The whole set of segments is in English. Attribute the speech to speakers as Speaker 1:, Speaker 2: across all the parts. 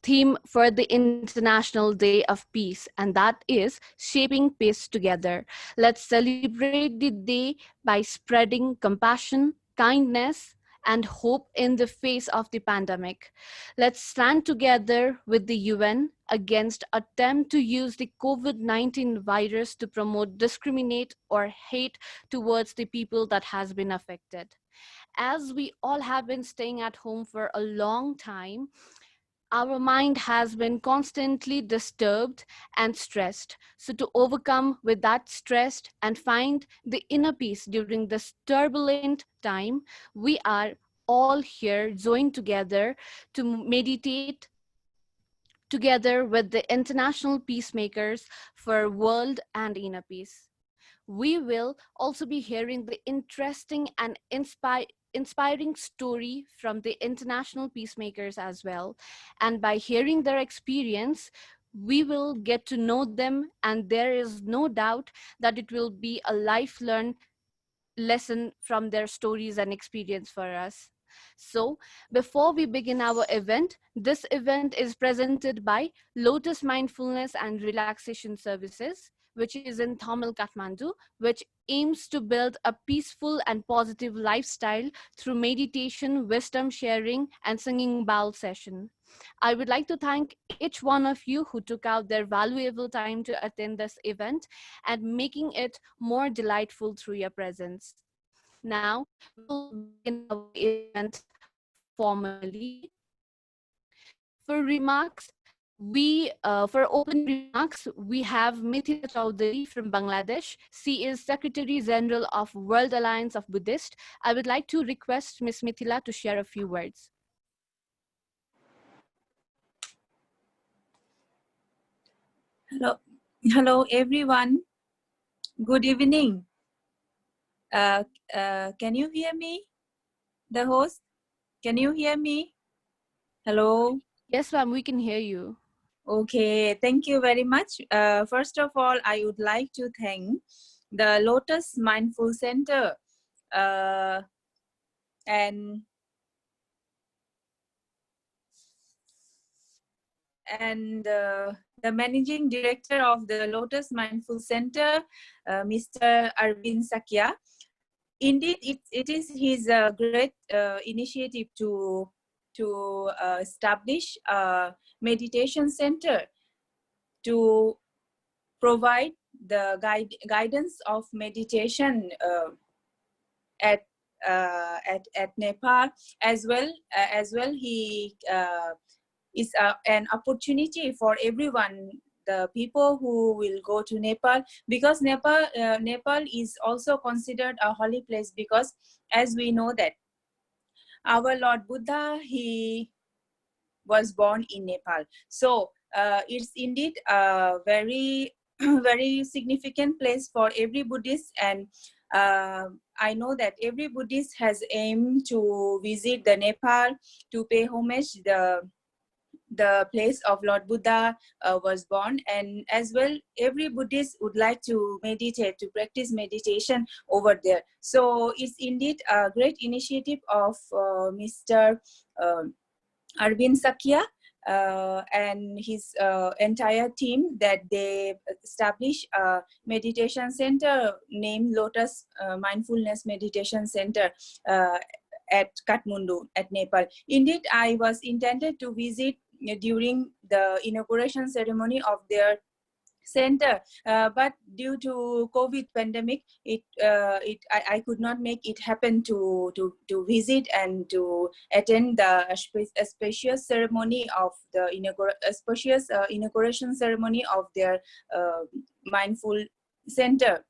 Speaker 1: theme for the International Day of Peace, and that is Shaping Peace Together. Let's celebrate the day by spreading compassion, kindness, and hope in the face of the pandemic. Let's stand together with the UN against attempt to use the COVID-19 virus to promote discriminate or hate towards the people that has been affected. As we all have been staying at home for a long time, our mind has been constantly disturbed and stressed. So, to overcome with that stress and find the inner peace during this turbulent time, we are all here joined together to meditate together with the international peacemakers for world and inner peace. We will also be hearing the interesting and inspiring story from the international peacemakers as well. And by hearing their experience, we will get to know them, and there is no doubt that it will be a life learned lesson from their stories and experience for us. So, before we begin our event, this event is presented by Lotus Mindfulness and Relaxation Services, which is in Thamel, Kathmandu, which aims to build a peaceful and positive lifestyle through meditation, wisdom sharing, and singing bowl session. I would like to thank each one of you who took out their valuable time to attend this event and making it more delightful through your presence. Now, we'll begin our event formally. For remarks, for opening remarks, we have Mithila Chaudhary from Bangladesh. She is Secretary General of World Alliance of Buddhists. I would like to request Ms. Mithila to share a few words.
Speaker 2: Hello everyone. Good evening. Can you hear me? The host, can you hear me? Hello.
Speaker 1: Yes, ma'am, we can hear you.
Speaker 2: Okay, thank you very much. First of all, I would like to thank the Lotus Mindful Center and the managing director of the Lotus Mindful Center, Mr. Arvind Sakya. Indeed, it is his great initiative to establish a meditation center to provide the guidance of meditation at Nepal as well. He is an opportunity for everyone, the people who will go to Nepal, because Nepal is also considered a holy place, because as we know that our Lord Buddha, he was born in Nepal. So it's indeed a very very significant place for every Buddhist, and I know that every Buddhist has aimed to visit the Nepal to pay homage the place of Lord Buddha was born, and as well every Buddhist would like to meditate, to practice meditation over there. So it's indeed a great initiative of Mr. Arvind Sakya and his entire team, that they establish a meditation center named Lotus Mindfulness Meditation Center at Kathmandu, at Nepal. Indeed, I was intended to visit during the inauguration ceremony of their center, but due to COVID pandemic, I could not make it happen to visit and to attend the auspicious ceremony of the inauguration ceremony of their mindful center,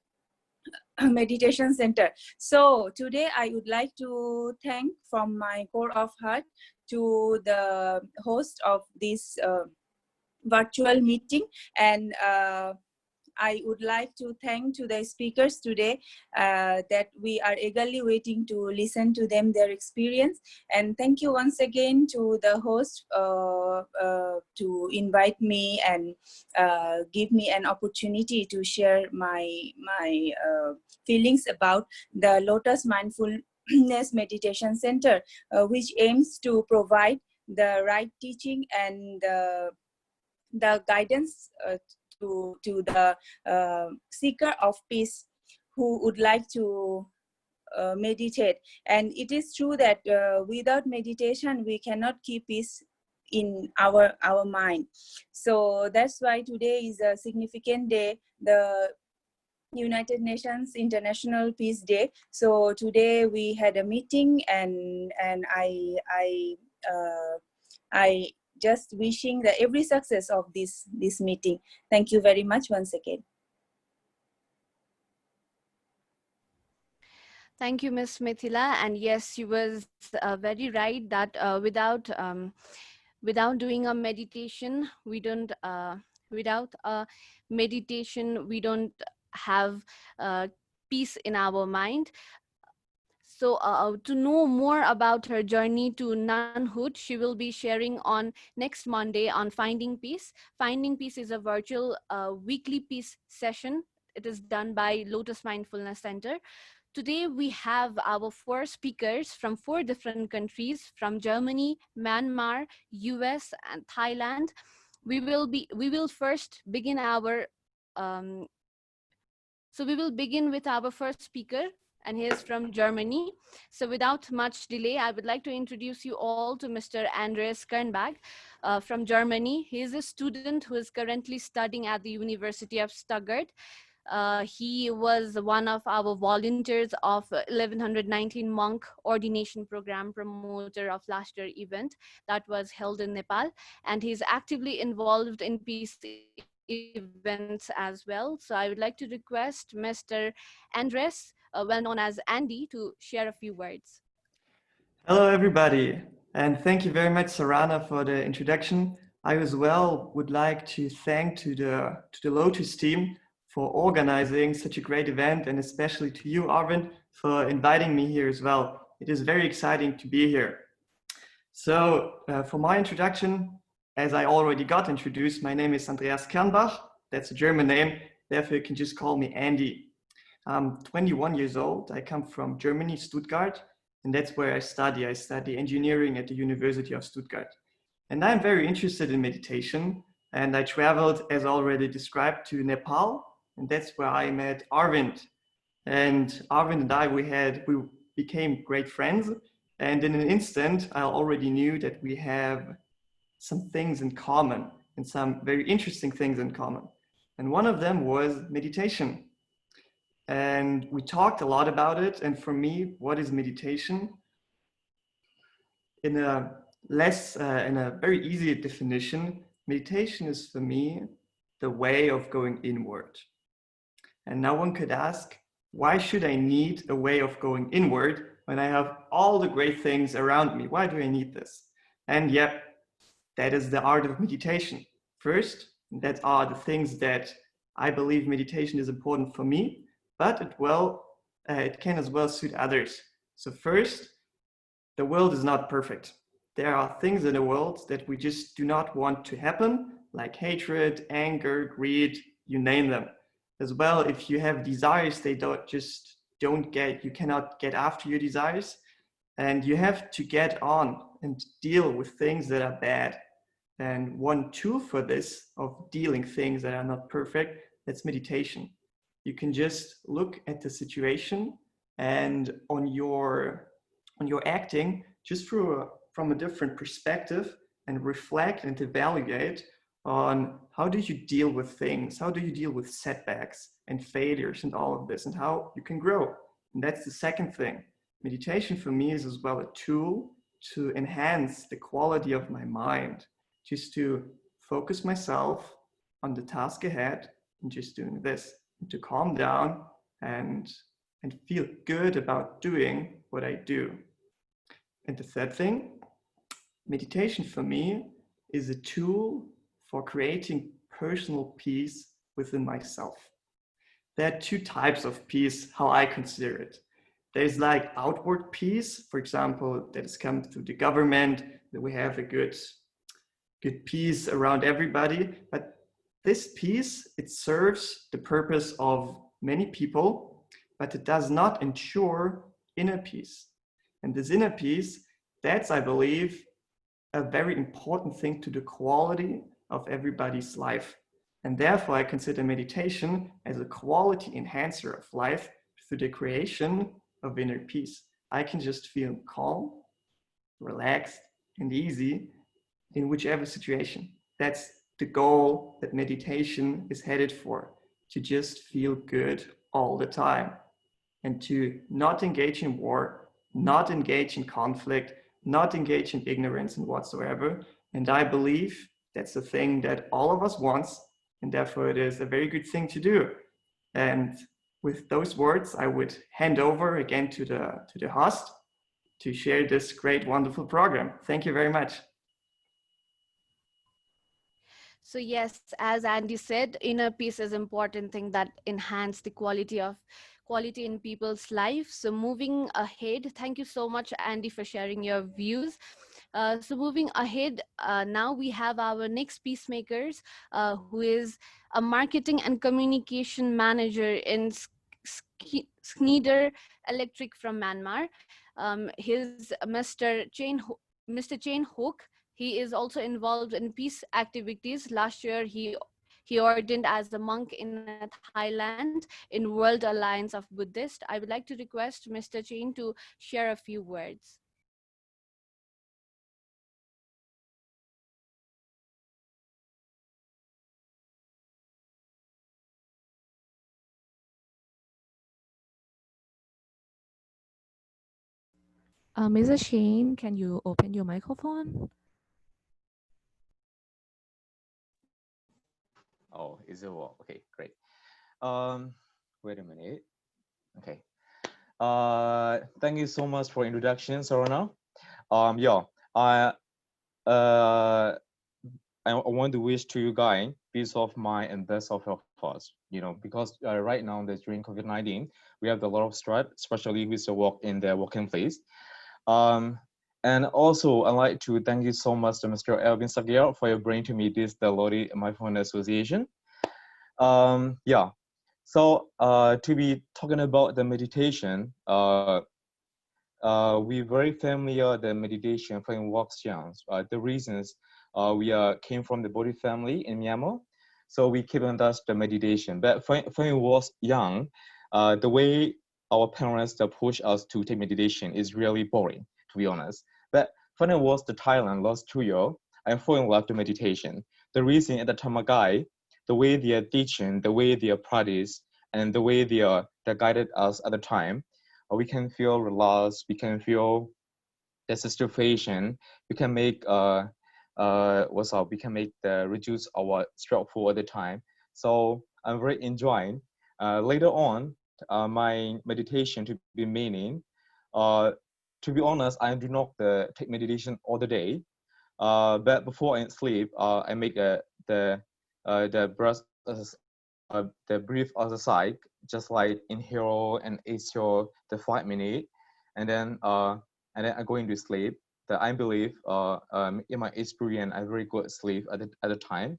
Speaker 2: meditation center. So today I would like to thank from my core of heart to the host of this virtual meeting, and I would like to thank to the speakers today that we are eagerly waiting to listen to them, their experience. And thank you once again to the host to invite me and give me an opportunity to share my feelings about the Lotus Mindfulness Meditation Center, which aims to provide the right teaching and the guidance to the seeker of peace who would like to meditate. And it is true that without meditation we cannot keep peace in our mind. So that's why today is a significant day, the United Nations International Peace Day. So today we had a meeting, and I just wishing the every success of this meeting. Thank you very much once again.
Speaker 1: Thank you, Miss Mithila. And yes, you was very right that without doing a meditation, we don't. Without a meditation, we don't have peace in our mind. So, to know more about her journey to nunhood, she will be sharing on next Monday on Finding Peace. Finding Peace is a virtual weekly peace session. It is done by Lotus Mindfulness Center. Today, we have our four speakers from four different countries, from Germany, Myanmar, US, and Thailand. We will first begin our um, so we will begin with our first speaker, and he is from Germany. So without much delay, I would like to introduce you all to Mr. Andreas Kernbach from Germany. He is a student who is currently studying at the University of Stuttgart. He was one of our volunteers of 1119 monk ordination program, promoter of last year event that was held in Nepal, and he's actively involved in peace events as well. So I would like to request Mr. Andres, well known as Andy, to share a few words.
Speaker 3: Hello, everybody, and thank you very much, Sarana, for the introduction. I as well would like to thank to the Lotus team for organizing such a great event, and especially to you, Arvind, for inviting me here as well. It is very exciting to be here. So, for my introduction, as I already got introduced, my name is Andreas Kernbach. That's a German name, therefore you can just call me Andy. I'm 21 years old. I come from Germany, Stuttgart, and that's where I study. I study engineering at the University of Stuttgart. And I'm very interested in meditation, and I traveled, as already described, to Nepal, and that's where I met Arvind. And Arvind and I, we became great friends, and in an instant, I already knew that we have some things in common, and some very interesting things in common. And one of them was meditation. And we talked a lot about it. And for me, what is meditation? In a very easy definition, meditation is for me the way of going inward. And now one could ask, why should I need a way of going inward when I have all the great things around me? Why do I need this? And yep, that is the art of meditation. First, that are the things that I believe meditation is important for me, but it can as well suit others. So first, the world is not perfect. There are things in the world that we just do not want to happen, like hatred, anger, greed, you name them. As well, if you have desires, you cannot get after your desires, and you have to get on and deal with things that are bad. And one tool for this, of dealing things that are not perfect, that's meditation. You can just look at the situation and on your acting just from a different perspective, and reflect and evaluate on how do you deal with things, how do you deal with setbacks and failures and all of this, and how you can grow. And that's the second thing. Meditation for me is as well a tool to enhance the quality of my mind, just to focus myself on the task ahead and just doing this, and to calm down and feel good about doing what I do. And the third thing, meditation for me is a tool for creating personal peace within myself. There are two types of peace, how I consider it. There's like outward peace, for example, that has come through the government, that we have a good peace around everybody. But this peace, it serves the purpose of many people, but it does not ensure inner peace. And this inner peace, that's, I believe, a very important thing to the quality of everybody's life. And therefore, I consider meditation as a quality enhancer of life through the creation of inner peace. I can just feel calm, relaxed, and easy in whichever situation. That's the goal that meditation is headed for, to just feel good all the time and to not engage in war, not engage in conflict, not engage in ignorance and whatsoever. And I believe that's the thing that all of us wants, and therefore it is a very good thing to do. And with those words, I would hand over again to the host to share this great, wonderful program. Thank you very much.
Speaker 1: So yes, as Andy said, inner peace is important thing that enhance the quality in people's life. So moving ahead, thank you so much, Andy, for sharing your views. So moving ahead, now we have our next peacemakers, who is a marketing and communication manager in Schneider Electric from Myanmar. His Mr. Chain Hook. He is also involved in peace activities. Last year, he ordained as a monk in Thailand in World Alliance of Buddhists. I would like to request Mr. Chain to share a few words.
Speaker 4: Mrs. Shane, can you open your microphone?
Speaker 5: Oh, is it well? Okay, great. Um, Wait a minute. Okay. Thank you so much for introduction, Sarana. Yeah, I I want to wish to you guys peace of mind and best of health first. You know, because right now during COVID-19, we have a lot of stress, especially with the work in the working place. Um, and also, I'd like to thank you so much to Mr. Elvin Sagir for your bringing to me this the Lotus Mindfulness Association. Yeah, so to be talking about the meditation, we very familiar the meditation frameworks. The reasons we came from the Bodhi family in Myanmar, so we keep on us the meditation. But when we was young, the way our parents push us to take meditation is really boring, to be honest. But when I was to Thailand last 2 years, I fell in love to meditation. The reason at the time I guy, the way they are teaching, the way they are practice, and the way they guided us at the time, we can feel relaxed, we can feel the situation, we can make we can make the reduce our stress for the time. So I'm very enjoying. Later on, my meditation to be meaning. Uh, to be honest, I do not take meditation all the day. But before I sleep, I make the breath the brief exercise, just like inhale and exhale the 5 minutes, and then I go into sleep. That I believe in my experience, I very good sleep at the time.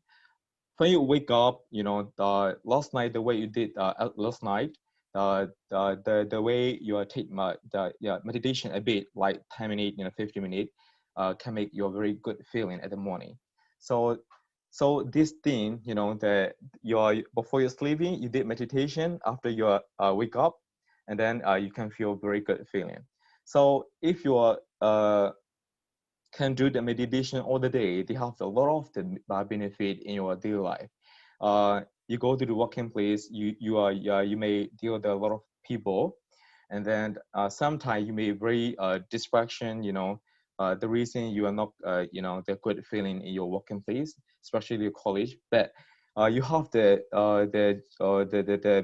Speaker 5: When you wake up, you know, the last night, the way you did last night, the way you are take the meditation a bit, like 10 minutes, 15 minutes, can make you a very good feeling at the morning. So so this thing, you know, that you're before you're sleeping, you did meditation. After you wake up, and then you can feel very good feeling. So if you are can do the meditation all the day, they have a lot of the benefit in your daily life. You go to the working place, you may deal with a lot of people, and then sometimes you may very distraction. You know, the reason you are not the good feeling in your working place, especially your college, but you have the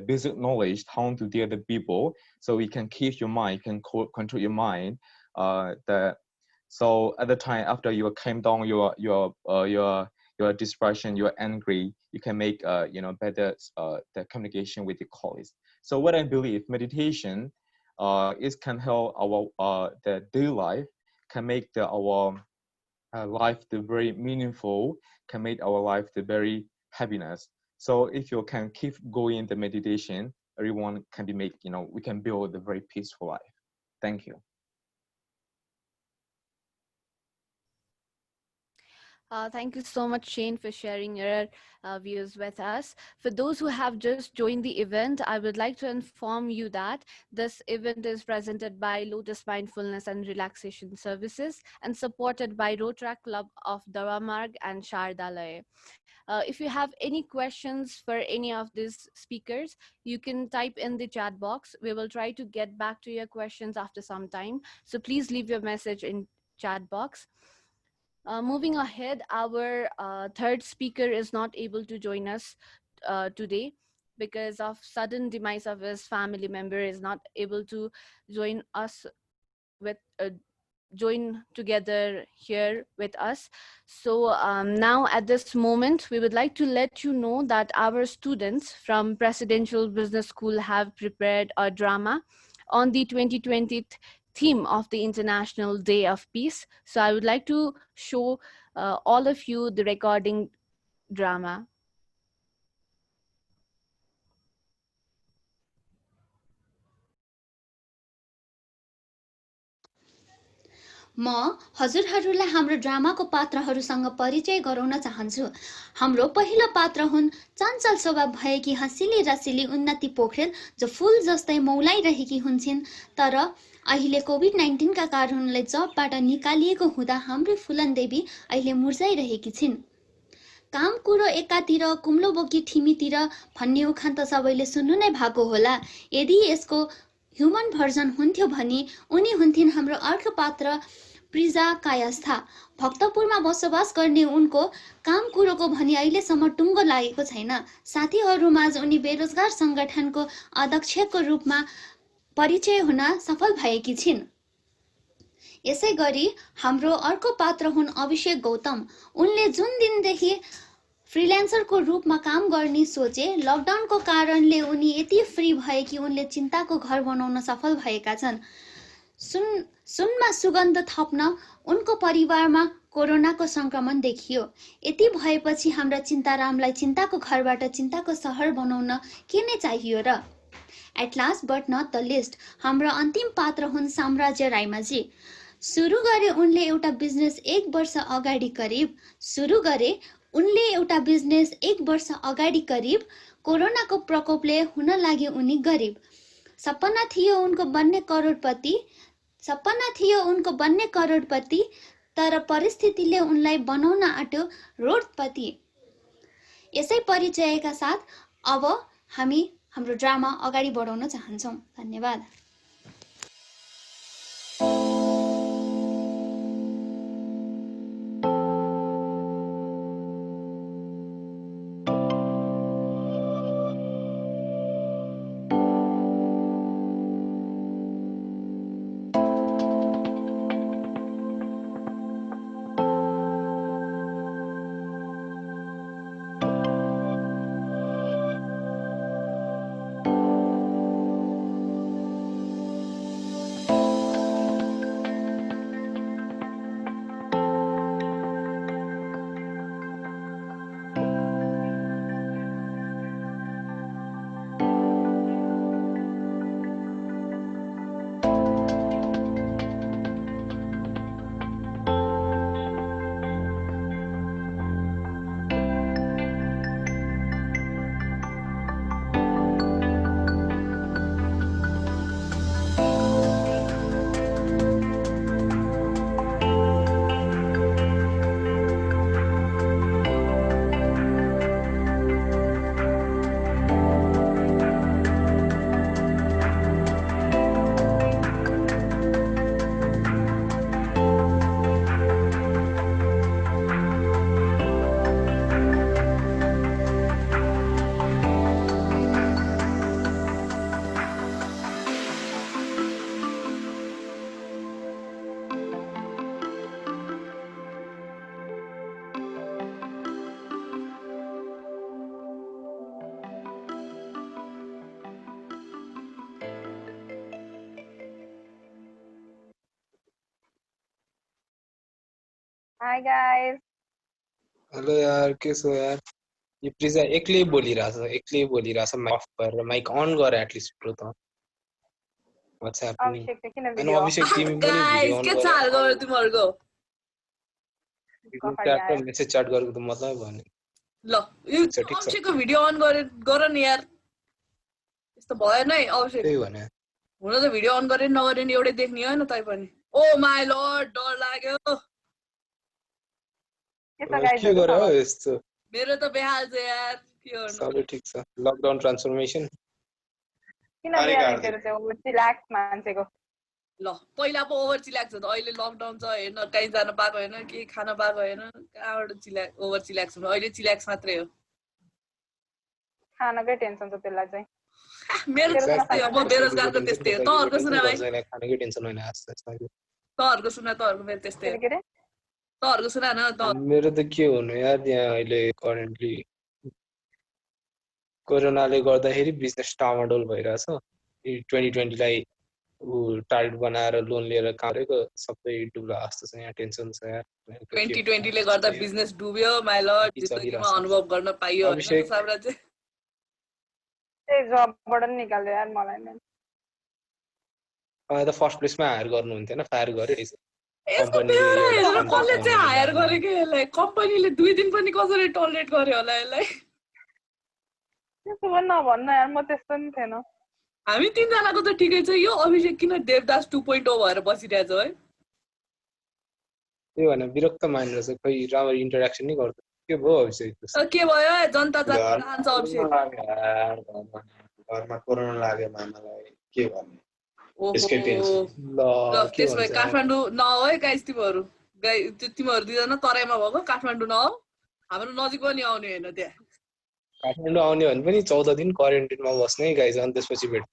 Speaker 5: basic knowledge how to deal with people, so you can keep your mind, you can control your mind. The So at the time after you calm down your distraction, you're angry, you can make better the communication with your colleagues. So what I believe, meditation is can help our the daily life, can make our life the very meaningful, can make our life the very happiness. So if you can keep going the meditation, everyone can be make, we can build a very peaceful life. Thank you.
Speaker 1: Thank you so much, Shane, for sharing your views with us. For those who have just joined the event, I would like to inform you that this event is presented by Lotus Mindfulness and Relaxation Services and supported by Rotaract Club of Daramarg and Shardalaya. If you have any questions for any of these speakers, you can type in the chat box. We will try to get back to your questions after some time. So please leave your message in chat box. Moving ahead, our third speaker is not able to join us today because of sudden demise of his family member is not able to join us with join together here with us. So now at this moment, we would like to let you know that our students from Presidential Business School have prepared a drama on the 2020 theme of the International Day of Peace. So I would like to show all of you the recording drama.
Speaker 6: म हजुरहरूलाई हाम्रो ड्रामाको पात्रहरूसँग परिचय गराउन चाहन्छु। हाम्रो पहिलो पात्र हुन् चञ्चल स्वभाव भएकी हँसिली रसिली उन्नति पोखरेल, जो फूल जस्तै मौलाइरहेकी हुन्छन्। तर अहिले कोभिड-19 का कारण उनलाई जबबाट निकालिएको हुँदा हाम्रो फुलन देवी अहिले मुर्झाइरहेकी छिन्। काम कुरो एकातिर कुम्लो बोकी ठिमीतिर भन्ने उखान त सबैले सुन्नु नै भएको होला। यदि यसको ह्युमन भर्जन हुन्थ्यो भने उनी हुन्थिन् हाम्रो अर्को पात्र प्रिजा कायस्था। भक्तपुरमा बसोबास गर्ने उनको काम कुरोको भनी अहिलेसम्म टुङ्गो लागेको छैन। साथीहरूमाझ उनी बेरोजगार सङ्गठनको अध्यक्षको रूपमा परिचय हुन सफल भएकी छिन्। यसै गरी हाम्रो अर्को पात्र हुन् अभिषेक गौतम। उनले जुन दिनदेखि फ्रिल्यान्सरको रूपमा काम गर्ने सोचे, लकडाउनको कारणले उनी यति फ्री भए कि उनले चिन्ताको घर बनाउन सफल भएका छन्। सुनमा सुगन्ध थप्न उनको परिवारमा कोरोनाको संक्रमण देखियो। यति भएपछि हाम्रा चिन्तारामलाई चिन्ताको घरबाट चिन्ताको सहर बनाउन के नै चाहियो र? At last but not the least, हाम्रो अन्तिम पात्र हुन् साम्राज्य राइमाजी। सुरु गरे उनले एउटा बिजनेस एक वर्ष अगाडि करिब कोरोनाको प्रकोपले हुन लाग्यो उनी गरिब। सपना थियो उनको बन्ने करोडपति, तर परिस्थितिले उनलाई बनाउन आट्यो रोडपति। यसै परिचयका साथ अब हामी हाम्रो ड्रामा अगाडि बढाउन चाहन्छौँ। धन्यवाद।
Speaker 7: Hi guys.
Speaker 8: हेलो यार, कैसे हो यार? ये प्रिजा एक्लै बोलिरहेछ माइक अफ गरेर, माइक अन गरे एटलिस्ट ब्रो त। What's happening?
Speaker 7: अभिषेक त किन
Speaker 8: अनि
Speaker 7: भिडियो
Speaker 8: अभिषेक तिमी पनि
Speaker 2: Guys,
Speaker 8: भिडियो अन
Speaker 2: के
Speaker 8: गरे।
Speaker 2: चाल गर्यो तिमीहरूको?
Speaker 8: ग्रुप च्याट र मेसेज च्याट गरेको त मतलबै भएन
Speaker 2: ल यो
Speaker 8: ठिक छ ठिक छ
Speaker 2: अभिषेकको भिडियो अन गर नि यार यस्तो भएन है अभिषेक
Speaker 8: त्यही भने
Speaker 2: हुन त भिडियो अन गरे नगरे नि एउटै देख्ने होइन तै पनि ओ माय लर्ड डर लाग्यो
Speaker 8: के गर्यो हो यस्तो
Speaker 2: मेरो त बेहाल छ यार के गर्नु
Speaker 8: सबै ठिक छ लकडाउन ट्रान्सफर्मेसन
Speaker 7: किन बिहान तेरो चाहिँ रिल्याक्स मान्छेको
Speaker 2: ल पहिला पो ओभर चिल्याक्स हो त अहिले लकडाउन छ हेर्न कहीँ जान पाएको होइन केही खान पाएको होइन कहाँबाट ओभर चिल्याक्स हुनु अहिले चिल्याक्स मात्रै हो
Speaker 7: खानकै टेन्सन छ त्यसलाई चाहिँ
Speaker 2: मेरो त्यस्तै हो म बेरोजगारको त्यस्तै हो तँहरुको सुना भाइ
Speaker 8: खानेकै टेन्सन होइन
Speaker 2: तँहरुको सुना तँहरुको मेरो त्यस्तै हो तँहरुको सुना न त
Speaker 8: मेरो त के हुनु यार यहाँ अहिले करेन्टली कोरोनाले गर्दाखेरि बिजनेस टामाडोल भइरहेछ 2020 लाई टार्गेट बनाएर लोन लिएर काटेको सबै डुब्ला जस्तो छ यहाँ टेन्सन छ यार
Speaker 2: 2020 ले गर्दा बिजनेस डुब्यो माइ लर्ड जिन्दगीमा अनुभव गर्न पाइयो हैन साम्राज्य
Speaker 7: ए जबबाट नि निकाल्यो यार मलाई नि
Speaker 8: त फर्स्ट प्लेसमा हायर गर्नुहुन्थ्यो हैन फायर गर्यो
Speaker 2: यसको बेहोरा हेरेर कसले चाहिँ हायर गरेको यसलाई कम्पनीले 2 दिन पनि कसरी टलरेट गर्यो होला यसलाई
Speaker 7: त्यसो पनि नभन्न यार म त्यस्तो नि थिएन
Speaker 2: हामी तीनजनाको त ठिकै छ यो अभिषेक किन देवदास 2.0 भएर बसिरहेछ है
Speaker 8: त्यो भने विरक्त मानेर चाहिँ खै राम्रो इन्टरेक्सन नि गर्छ के भयो अभिषेक
Speaker 2: के भयो जनता चाहन्छ अभिषेक
Speaker 9: घरमा कोरोना लाग्यो मामालाई के गर्ने
Speaker 2: त्यसकै टेन्सन ल त्यसमा काठमाडौँ नआऊ है गाइस तिमीहरू तिमीहरू दुईजना तराईमा भएको काठमाडौँ नआऊ हाम्रो नजिक पनि आउने हैन त्यहाँ
Speaker 8: काठमाडौँ आउने भने पनि 14 दिन क्वारेन्टाइनमा बस्ने है गाइस अनि त्यसपछि भेट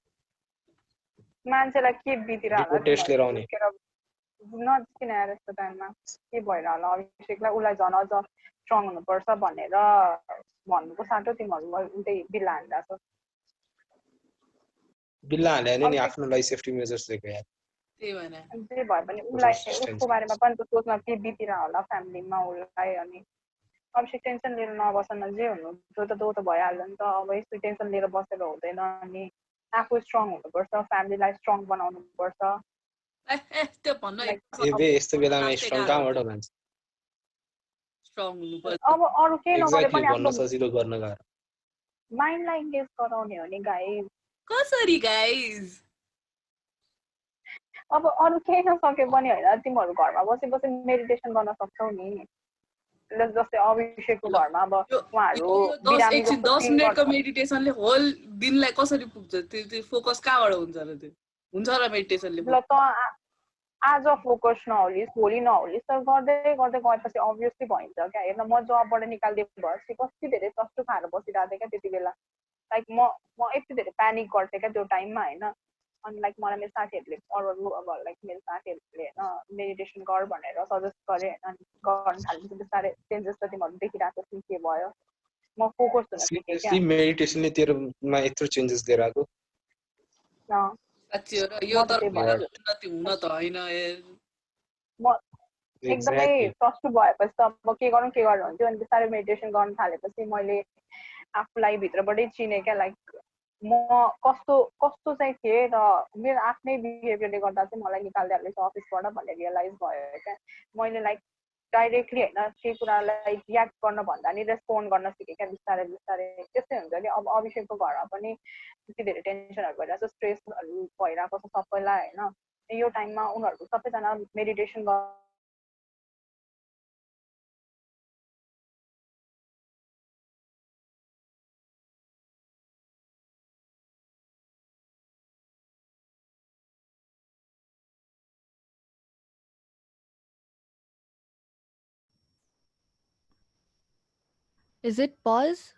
Speaker 7: मान्छेलाई के बितिरहला
Speaker 8: टेस्ट लिएर आउने
Speaker 7: नजिकिन आएर यस्तो टाइममा के भइरह होला अभिषेकलाई उसलाई झन् अझ स्ट्रङ हुनुपर्छ भनेर भन्नुको साटो तिमीहरू उल्टै बिल्ला हान्दा छ
Speaker 8: बिल्ला हाले नि आफ्नो लागि सेफ्टी मेजर्स लिएको यार
Speaker 2: त्यही भने
Speaker 7: जे भए पनि उसलाई उसको बारेमा पनि त सोच्न के बितिरह होला फ्यामिलीमा उसलाई अनि अभिषेक टेन्सन लिएर नबस्न जे हुनु जो त भइहाल्यो नि त अब यस्तो टेन्सन लिएर बसेर हुँदैन अनि आफू स्ट्रङ हुनुपर्छ फ्यामिलीलाई स्ट्रङ बनाउनु पर्छ
Speaker 2: त्यो भन्न
Speaker 8: यस्तो बेलामा स्ट्रङ कहाँबाट भन्छ
Speaker 2: स्ट्रङ हुनुपर्छ
Speaker 7: अब अरु के नगरे पनि
Speaker 8: आफ्नो सजिलो गर्न गाह्रो
Speaker 7: माइन्डलाई एंगेज गराउने हो नि गाइस
Speaker 2: कसरी गाइस
Speaker 7: अब अरु केही नसके पनि हैन तिमीहरू घरमा बसी बसी मेडिटेसन गर्न सक्छौ नि जस्तै अभिषेकको घरमा अब उहाँहरु बिरामी
Speaker 2: 10 मिनेटको मेडिटेसनले होल दिनलाई कसरी पुग्छ त्यो फोकस कहाँबाट हुन्छ र त्यो हुन्छ र मेडिटेसनले
Speaker 7: ल त आज फोकस नहोलिस् भोलि नहोलिस् तर गर्दै गर्दै गएपछि अभियसली भइन्छ क्या हेर्न म जबबाट निकाल्दै भएपछि कति धेरै चस्टु खाएर बसिरहेको थिएँ क्या त्यति बेला लाइक म यति धेरै प्यानिक गर्थेँ क्या त्यो टाइममा हैन अनि लाइक मलाई मेरो साथीहरूले अरू अब लाइक मेरो साथीहरूले हैन मेडिटेसन गर भनेर सजेस्ट गरे अनि गर्न थालेपछि बिस्तारै चेन्जेस त तिमीहरू देखिरहेको छौ के भयो म फोकस हुन सिकेँ क्या
Speaker 8: मेडिटेसनले तेरोमा यत्रो चेन्जेस दिएर आको
Speaker 2: साच्चै हो र यो त उन्नति हुन त हैन
Speaker 7: म एकदमै चस्टु भएपछि त अब के गरौँ हुन्थ्यो अनि बिस्तारै मेडिटेसन गर्न थालेपछि मैले आफूलाई भित्रबाटै चिने क्या लाइक म कस्तो चाहिँ थिएँ र मेरो आफ्नै बिहेभियरले गर्दा चाहिँ मलाई निकाल्दै हाल्दैछ अफिसबाट भन्ने रियलाइज भयो क्या मैले लाइक डाइरेक्टली हैन केही कुरालाई रियाक्ट गर्न भन्दा नि रेस्पोन्ड गर्न सिकेँ क्या बिस्तारै बिस्तारै त्यस्तै हुन्छ कि अब अभिषेकको घरमा पनि त्यति धेरै टेन्सनहरू भइरहेको छ स्ट्रेसहरू भइरहेको छ सबैलाई हैन यो टाइममा उनीहरू सबैजना meditation
Speaker 1: Is it pause?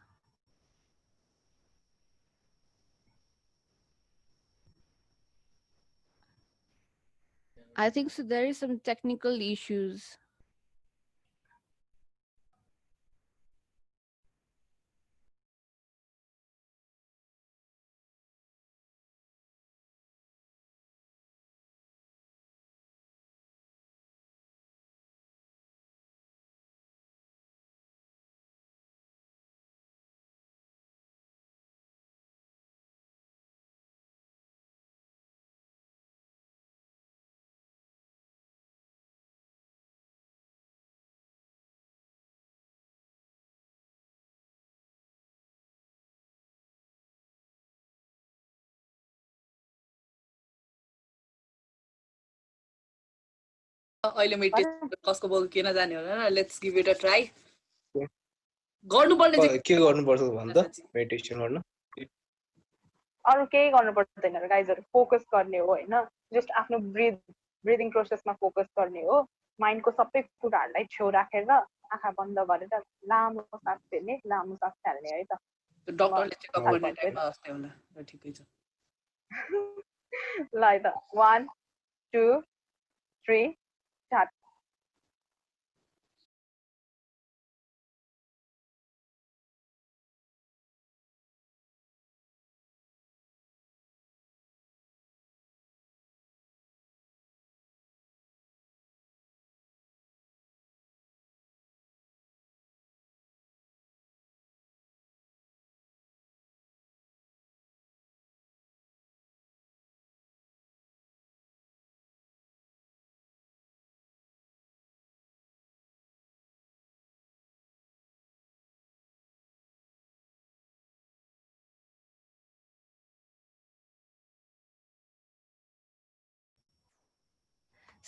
Speaker 1: I think so. There is some technical issues.
Speaker 10: अहिले मेडिटेसन कसको बोल किन जाने होला let's give it a try गर्नुपर्ने चाहिँ
Speaker 8: के गर्नुपर्छ भन्दा मेडिटेसन गर्न
Speaker 7: अरू केही गर्नु पर्दैन गाइजहरु फोकस गर्ने हो हैन जस्ट आफ्नो ब्रिदिङ प्रोसेसमा फोकस गर्ने हो माइन्डको सबै कुराहरुलाई छेउ राखेर आँखा बन्द गरेर लामो सास फेर्ने लामो सास फाल्ने है त
Speaker 10: डक्टरले चेकअप गर्ने टाइममा अस्ते होला ल ठिकै छ
Speaker 7: ल है त 1 2 3 start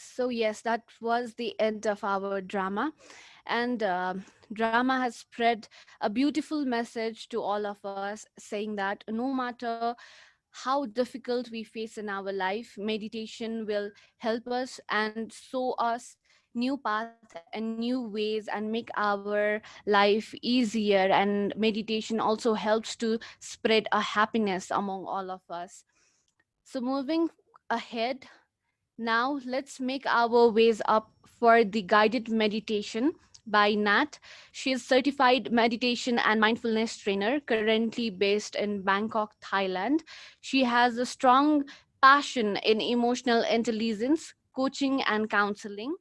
Speaker 1: So, yes, that was the end of our drama. And drama has spread a beautiful message to all of us, saying that no matter how difficult we face in our life, meditation will help us and show us new path and new ways and make our life easier. And meditation also helps to spread a happiness among all of us. So, moving ahead, now, let's make our ways up for the guided meditation by Nat. She is certified meditation and mindfulness trainer, currently based in Bangkok, Thailand. She has a strong passion in emotional intelligence, coaching, and counseling.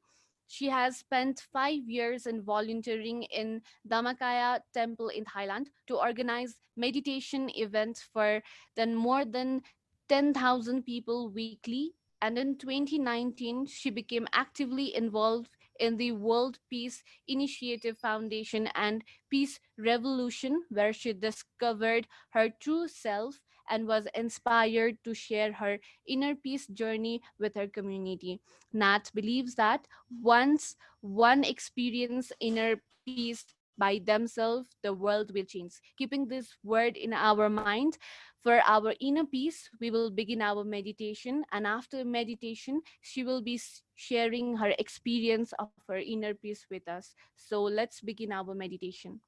Speaker 1: She has spent 5 years in volunteering in Dhammakaya Temple in Thailand to organize meditation events for then more than 10,000 people weekly, and in 2019 she became actively involved in the World Peace Initiative Foundation and Peace Revolution, where she discovered her true self and was inspired to share her inner peace journey with her community. Nat believes that once one experience inner peace by themselves, the world will change. Keeping this word in our mind, for our inner peace, we will begin our meditation. And after meditation, she will be sharing her experience of her inner peace with us. So let's begin our meditation.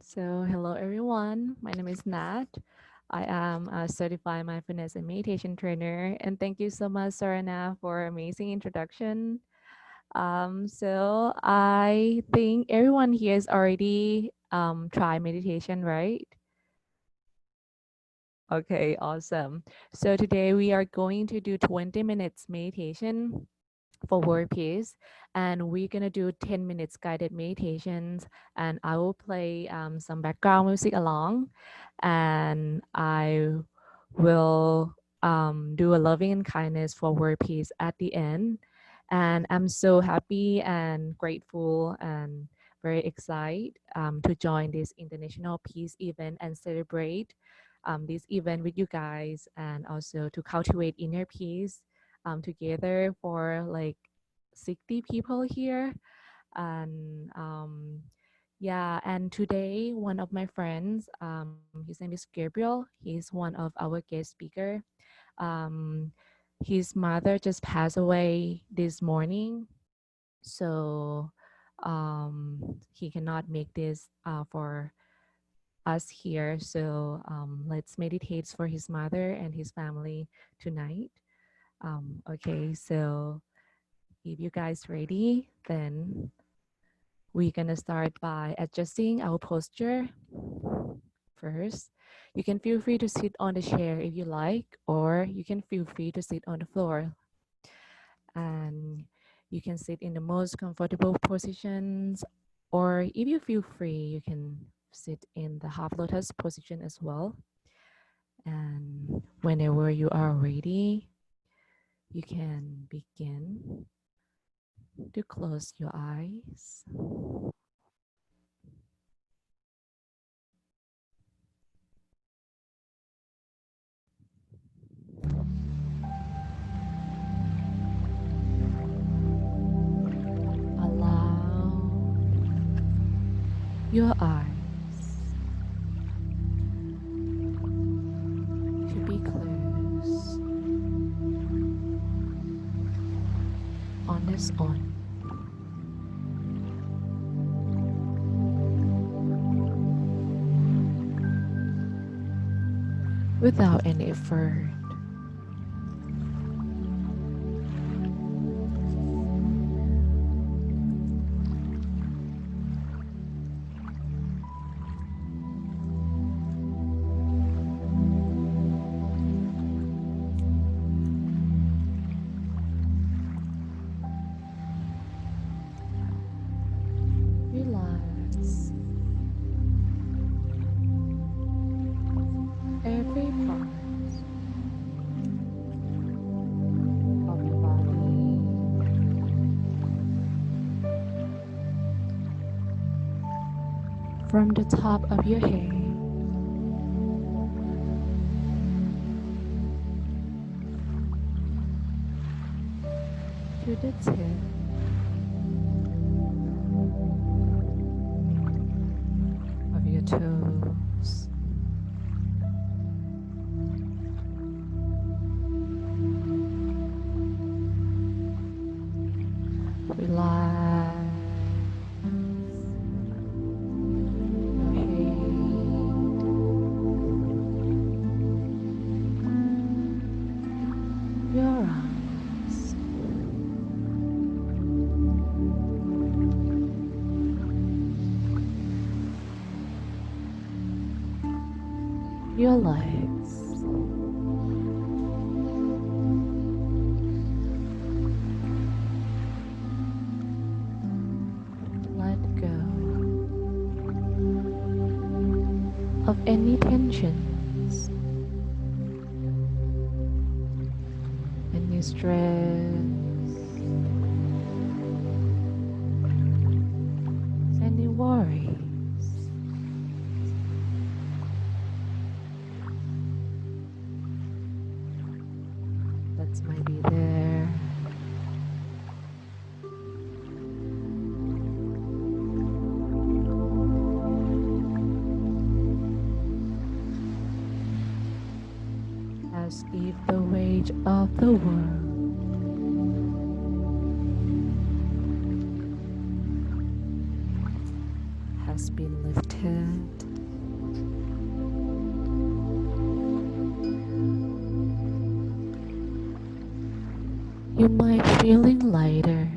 Speaker 4: So, hello everyone. My name is Nat. I am a certified mindfulness and meditation trainer, and thank you so much, Sarana, for amazing introduction. So I think everyone here has already tried meditation, right? Okay, awesome. So today we are going to do 20 minutes meditation for world peace, and we're gonna do 10 minutes guided meditations, and I will play some background music along, and I will do a loving and kindness for world peace at the end. And I'm so happy and grateful and very excited to join this international peace event and celebrate this event with you guys, and also to cultivate inner peace together for like 60 people here. And yeah, and today one of my friends, his name is Gabriel. He's one of our guest speaker. Um, his mother just passed away this morning, so he cannot make this for us here. So let's meditate for his mother and his family tonight. Okay, so if you guys ready, then we're gonna start by adjusting our posture first. You can feel free to sit on the chair if you like, or you can feel free to sit on the floor. And you can sit in the most comfortable positions, or if you feel free, you can sit in the half lotus position as well. And whenever you are ready, you can begin to close your eyes. Your eyes should be closed on its own. Without any effort. Relax every part of your body, from the top of your head to the tip of your toes. Relax your head, your arms, your legs, let go of any tensions, any stress, any worries. That might be there. As if the weight of the world has been lifted. You might feeling lighter.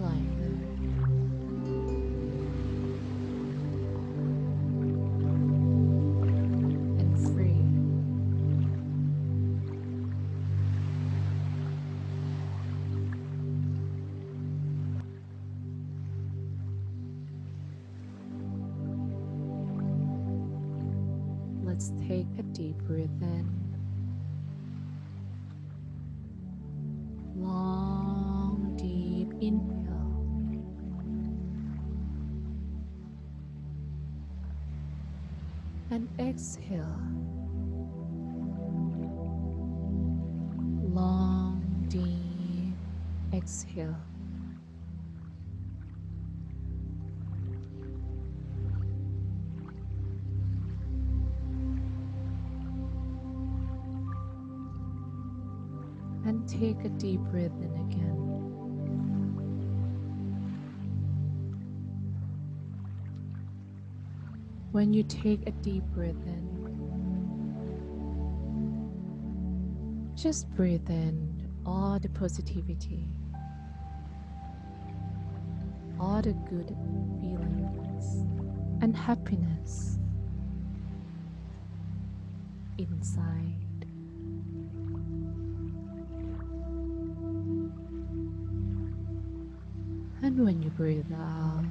Speaker 4: Lighter. And free. Let's take a deep breath in. Long, deep inhale. And exhale. Long, deep exhale. And take a deep breath in again. When you take a deep breath in, just breathe in all the positivity, all the good feelings and happiness inside. And when you breathe out,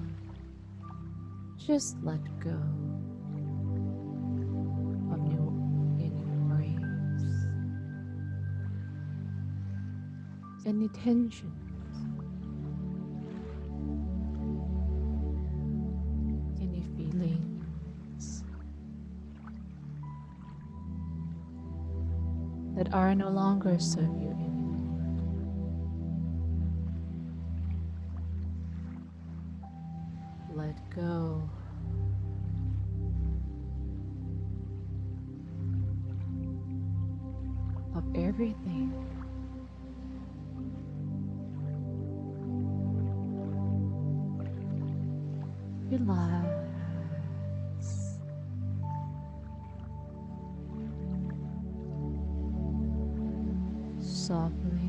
Speaker 4: just let go of any worries, any tensions, any feelings that are no longer serve you anymore. go of everything. Relax. Softly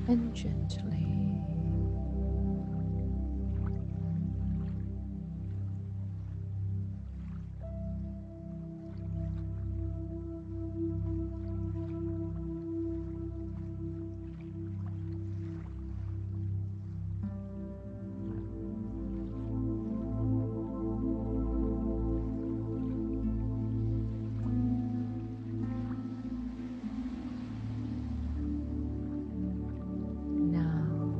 Speaker 4: and gently. Now,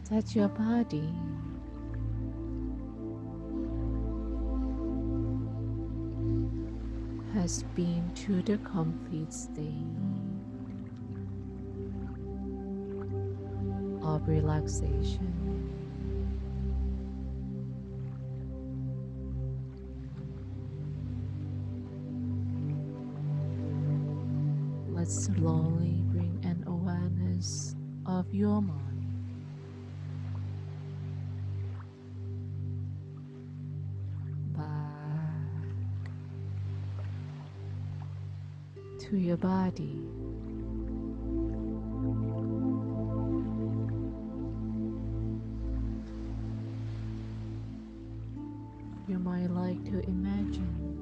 Speaker 4: touch your body. Has been to the complete state of relaxation. Let's slowly bring an awareness of your mind back to your body. You might like to imagine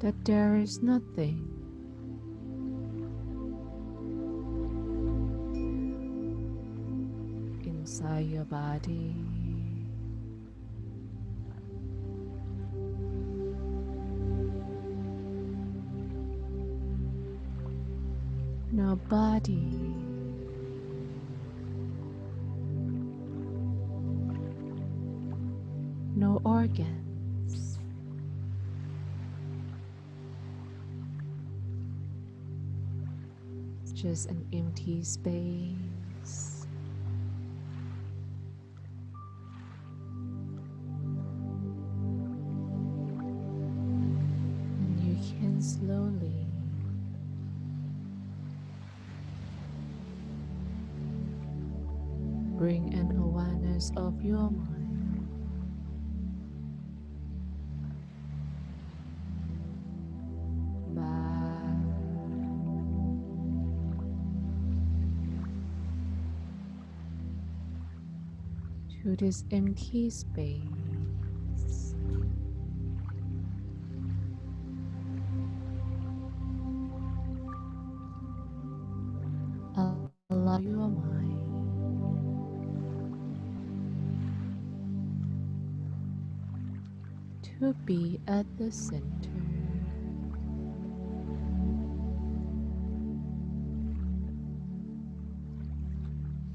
Speaker 4: that there is nothing inside your body. No body. No organs. Just an empty space. And you can slowly bring an awareness of your mind back to this empty space. Allow your mind to be at the center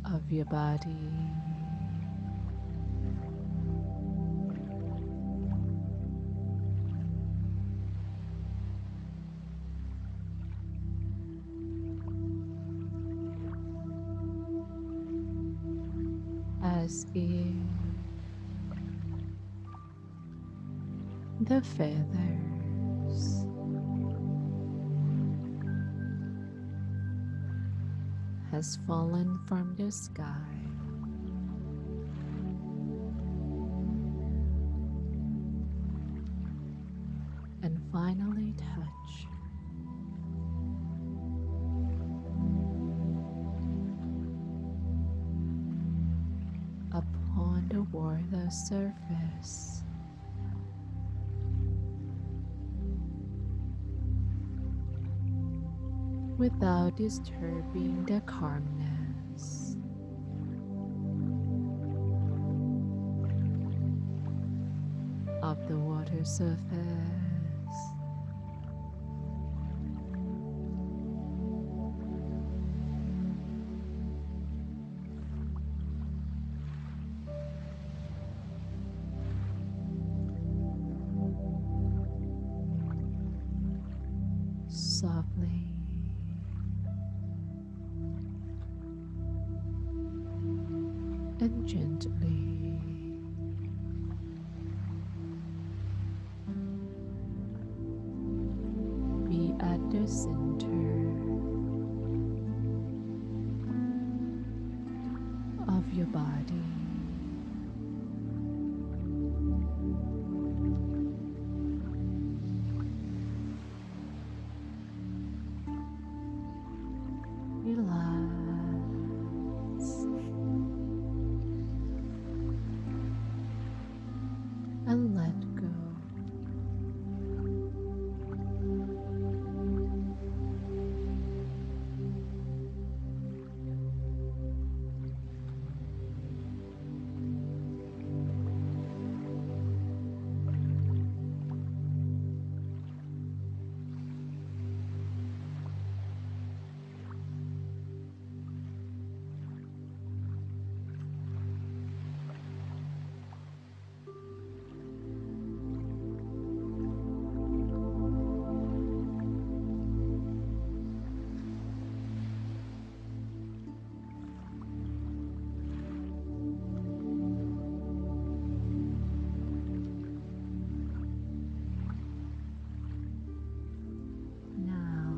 Speaker 4: of your body. As if the feathers has fallen from the sky and finally touch upon the water surface. Without disturbing the calmness of the water surface. softly. And gently. Be at the center of your body. Relax and let go. Now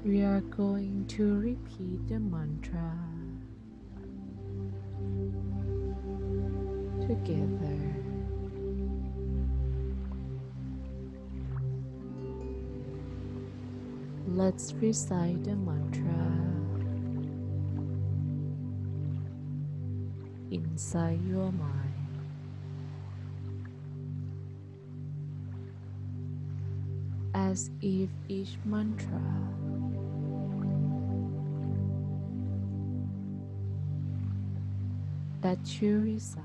Speaker 4: we are going to repeat the mantra together. Let's recite the mantra inside your mind as if each mantra that you recite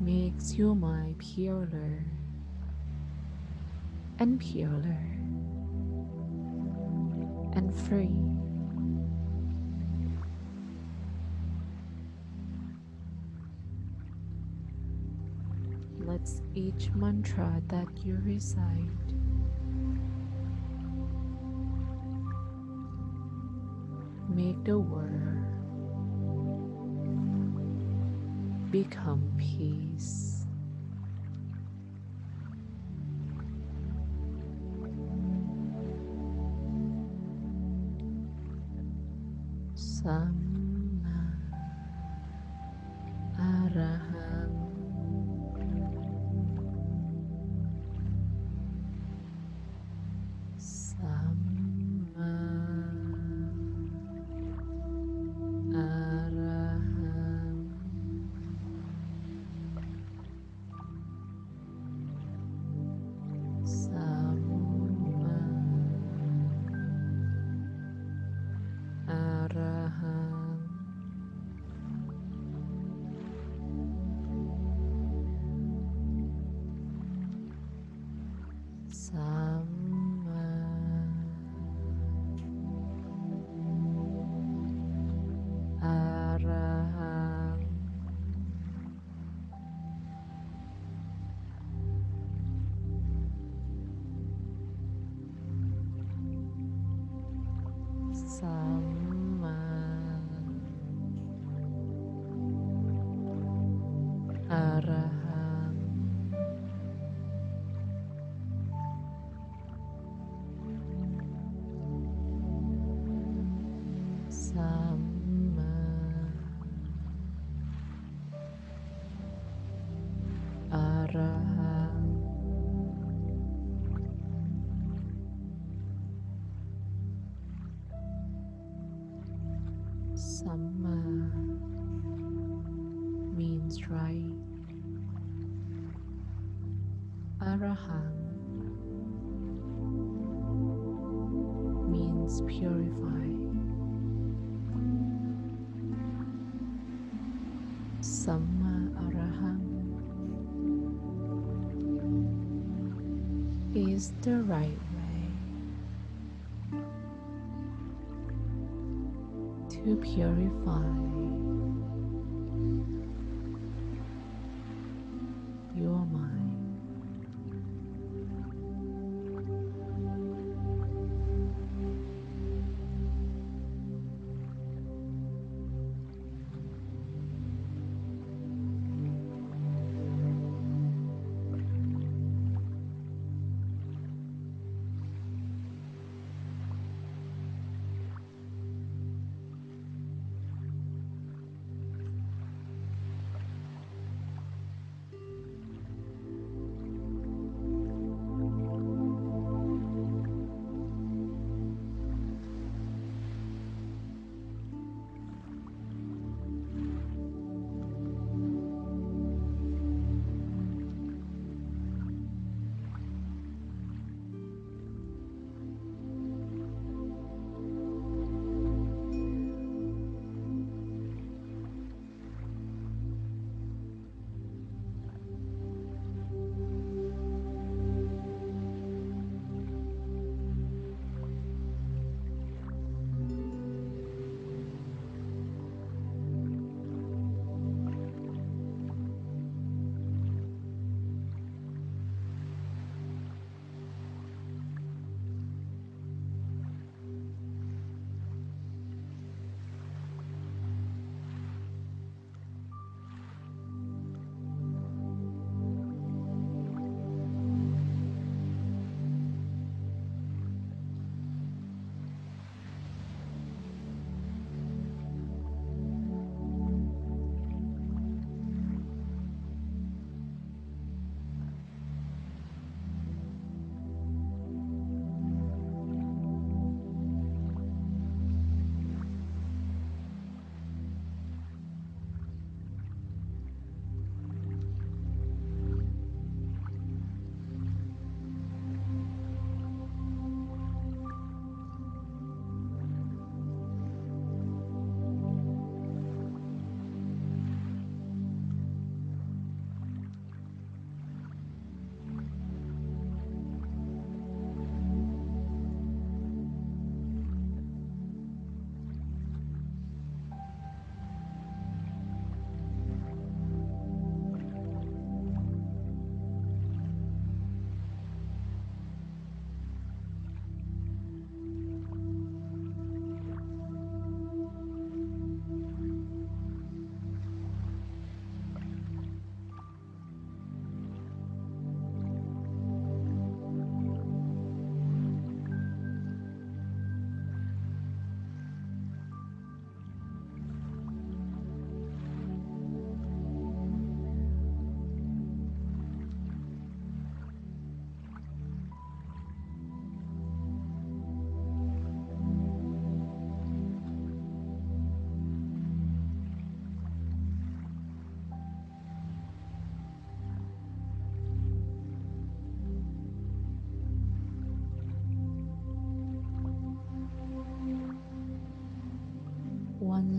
Speaker 4: makes your mind purer and purer and free. Let's each mantra that you recite make the world become peace. Samma Arahang Samma Arahang Samma Arahang Samma Arahang Samma Arahang Samma Arahang Samma means right. Arahang means purify. Samma Arahang is the right way to purify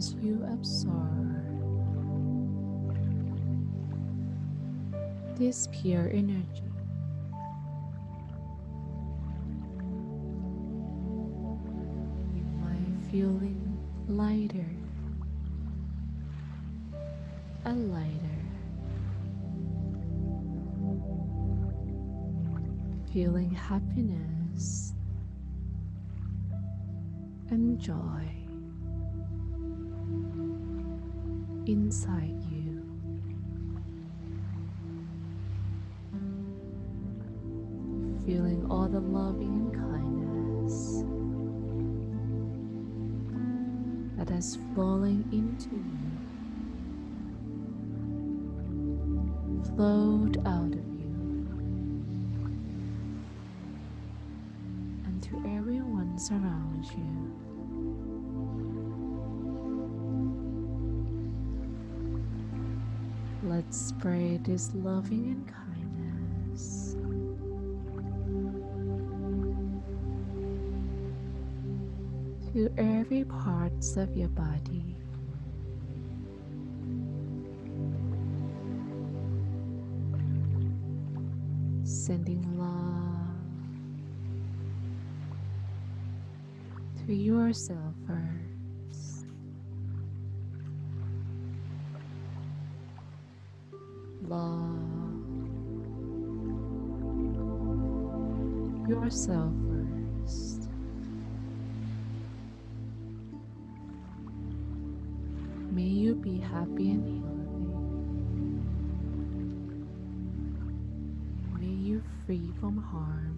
Speaker 4: as you absorb this pure energy, you might feeling lighter and lighter, feeling happiness and joy inside you. Feeling all the loving and kindness that is flowing into you, flowed out of you, and to everyone surrounds you. Let's spread this loving and kindness to every parts of your body, sending love to yourself first. Love yourself first. May you be happy and healthy. May you free from harm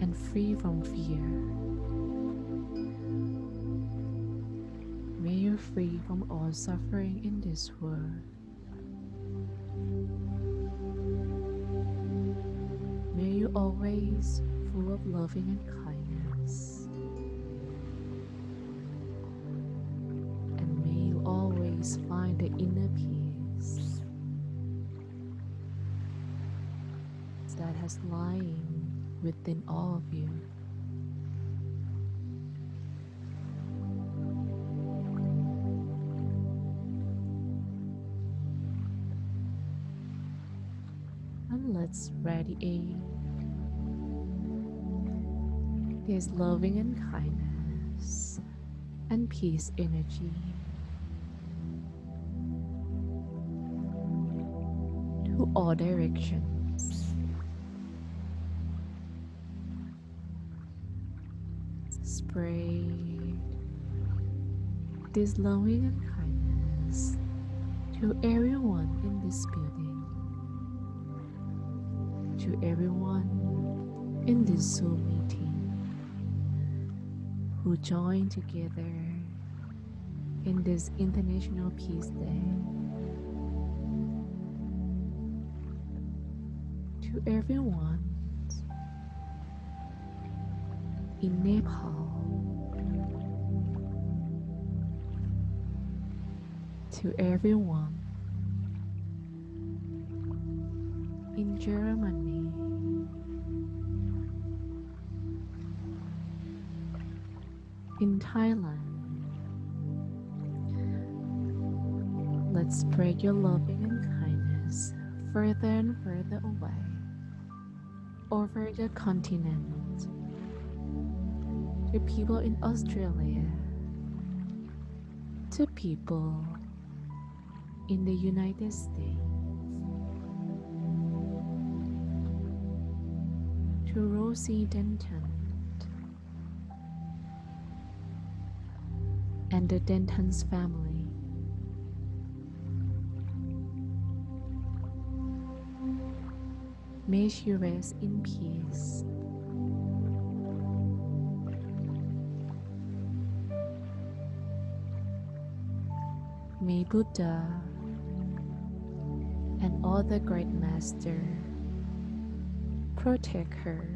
Speaker 4: and free from fear. May you free from all suffering in this world. May you always full of loving and kindness. And may you always find the inner peace that has lying within all of you. And let's radiate this loving and kindness and peace energy to all directions. Spread this loving and kindness to everyone in this building, to everyone in this Zoom meeting who join together in this International Peace Day, to everyone in Nepal, to everyone in Germany, in Thailand. Let's spread your loving and kindness further and further away over the continent, to people in Australia, to people in the United States, to Rosie Denton and the Denton's family, may she rest in peace. May Buddha and all the great master protect her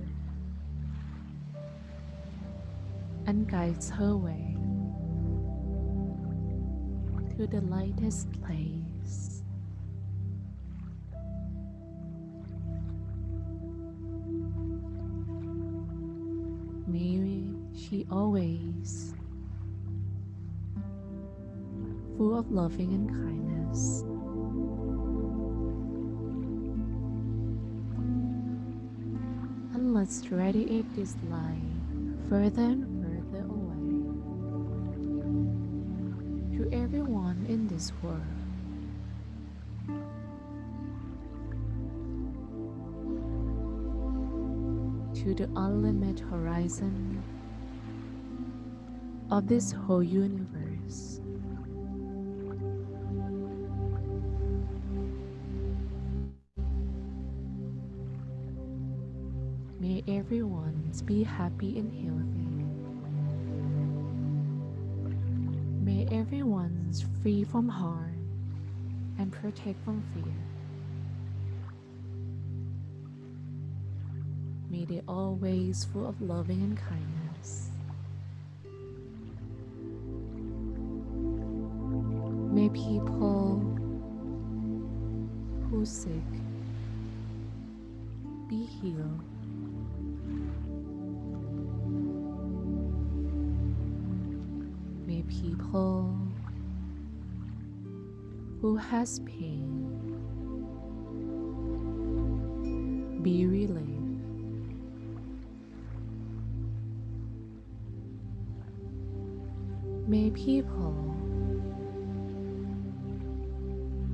Speaker 4: and guides her way to the lightest place. May she always of loving and kindness. And let's radiate this light further and further away to everyone in this world. To the unlimited horizon of this whole universe. May everyone be happy and healthy. May everyone free from harm and protect from fear. May they always full of loving and kindness. May people who sick be healed. May people who has pain be relieved. May people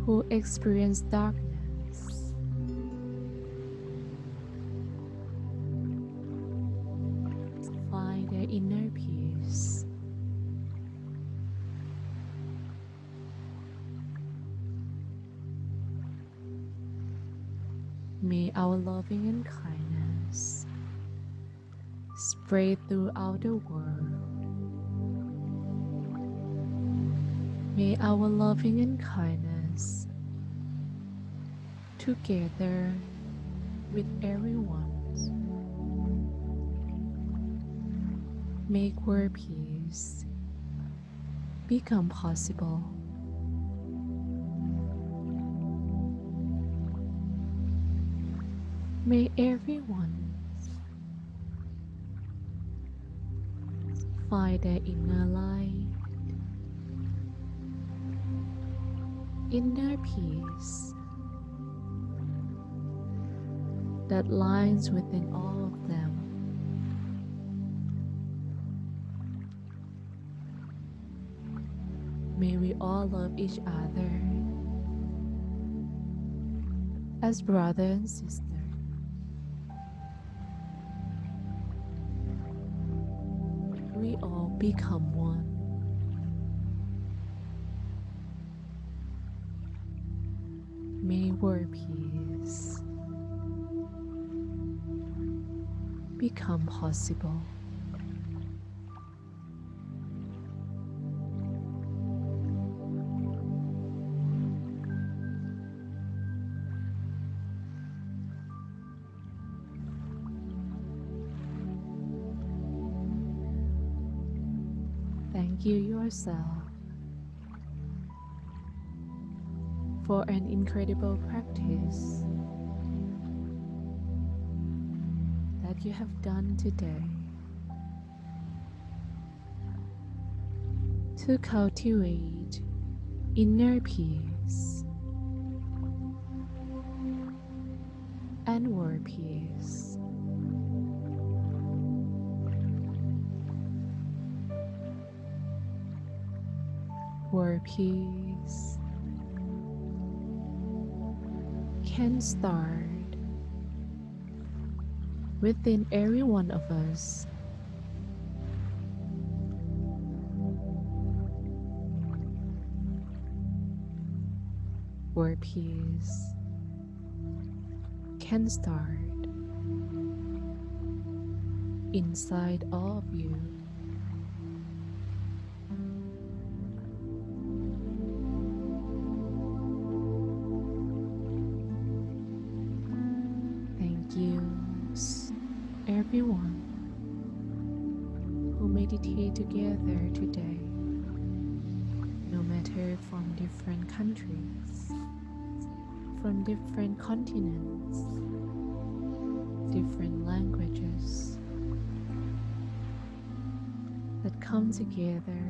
Speaker 4: who experience darkness find their inner peace. May our loving and kindness spread throughout the world. May our loving and kindness together with everyone make world peace become possible. May everyone find their inner light, inner peace that lies within all of them. May we all love each other as brother and sister. We all become one. May world peace become possible. Thank you yourself for an incredible practice that you have done today to cultivate inner peace and world peace. World peace can start within every one of us. World peace can start inside all of you. Thank you, everyone who meditate together today, no matter from different countries, from different continents, different languages, that come together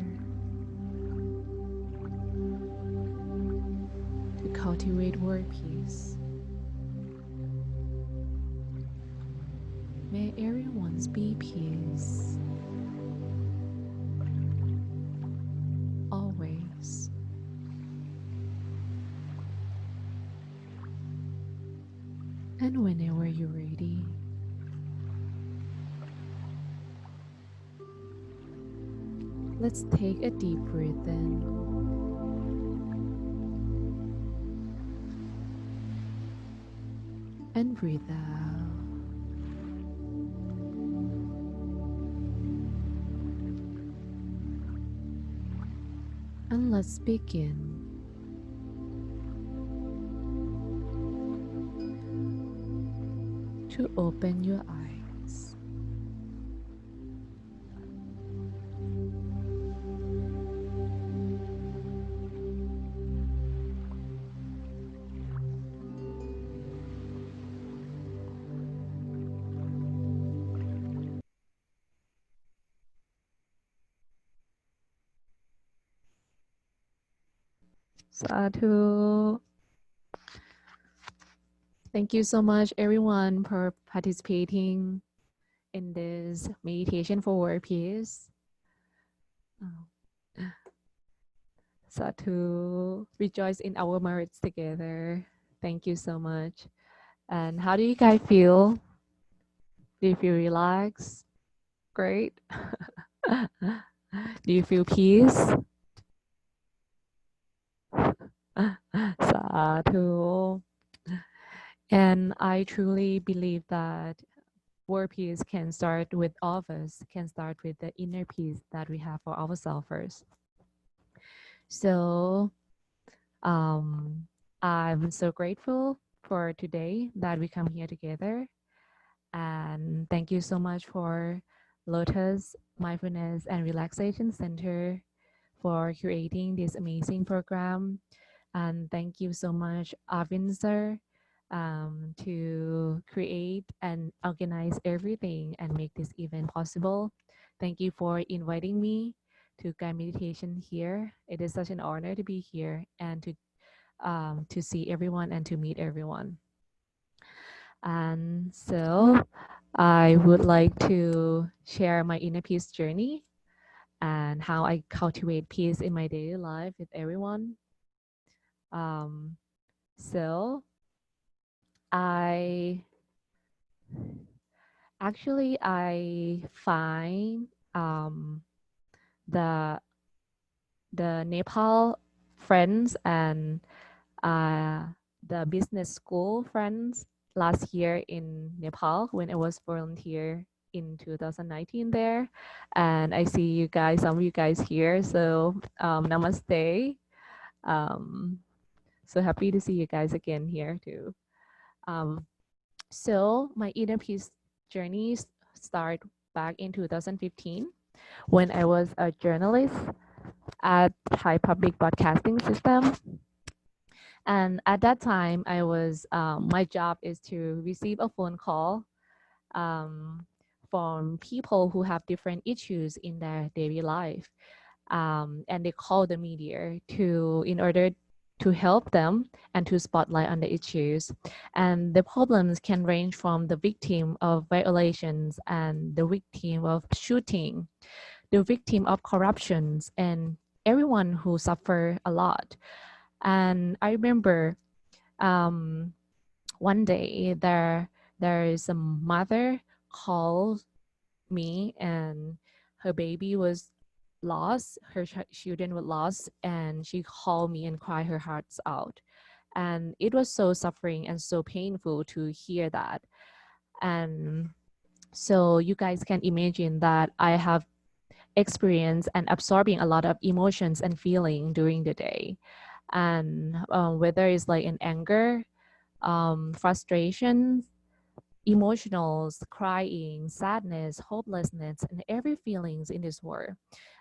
Speaker 4: cultivate world peace. May everyone's be peace. Always. And whenever you're ready, let's take a deep breath in. And breathe out. And let's begin. To open your eyes. Sadhu. Thank you so much, everyone, for participating in this meditation for world peace. Sadhu, rejoice in our merits together. Thank you so much. And how do you guys feel? Do you feel relaxed? Great. Do you feel peace? Sadhu. And I truly believe that world peace can start with all of us, can start with the inner peace that we have for ourselves first. So I'm so grateful for today that we come here together. And thank you so much for Lotus Mindfulness and Relaxation Center for creating this amazing program. And thank you so much, Arvind sir, to create and organize everything and make this event possible. Thank you for inviting me to guide meditation here. It is such an honor to be here and to see everyone and to meet everyone. And so I would like to share my inner peace journey and how I cultivate peace in my daily life with everyone. So I find the Nepal friends and the business school friends last year in Nepal when I was volunteer in 2019 there. And I see you guys, some of you guys here. So namaste. So happy to see you guys again here too. So my inner peace journey start back in 2015 when I was a journalist at Thai Public Broadcasting System. And at that time, I was my job is to receive a phone call from people who have different issues in their daily life, and they call the media in order to help them and to spotlight on the issues. And the problems can range from the victim of violations and the victim of shooting, the victim of corruptions, and everyone who suffer a lot. And I remember one day there is a mother called me and her baby was lost, her children were lost, and she called me and cried her hearts out. And it was so suffering and so painful to hear that. And so you guys can imagine that I have experienced and absorbing a lot of emotions and feeling during the day. And whether it's like an anger, frustration, emotionals, crying, sadness, hopelessness, and every feelings in this world.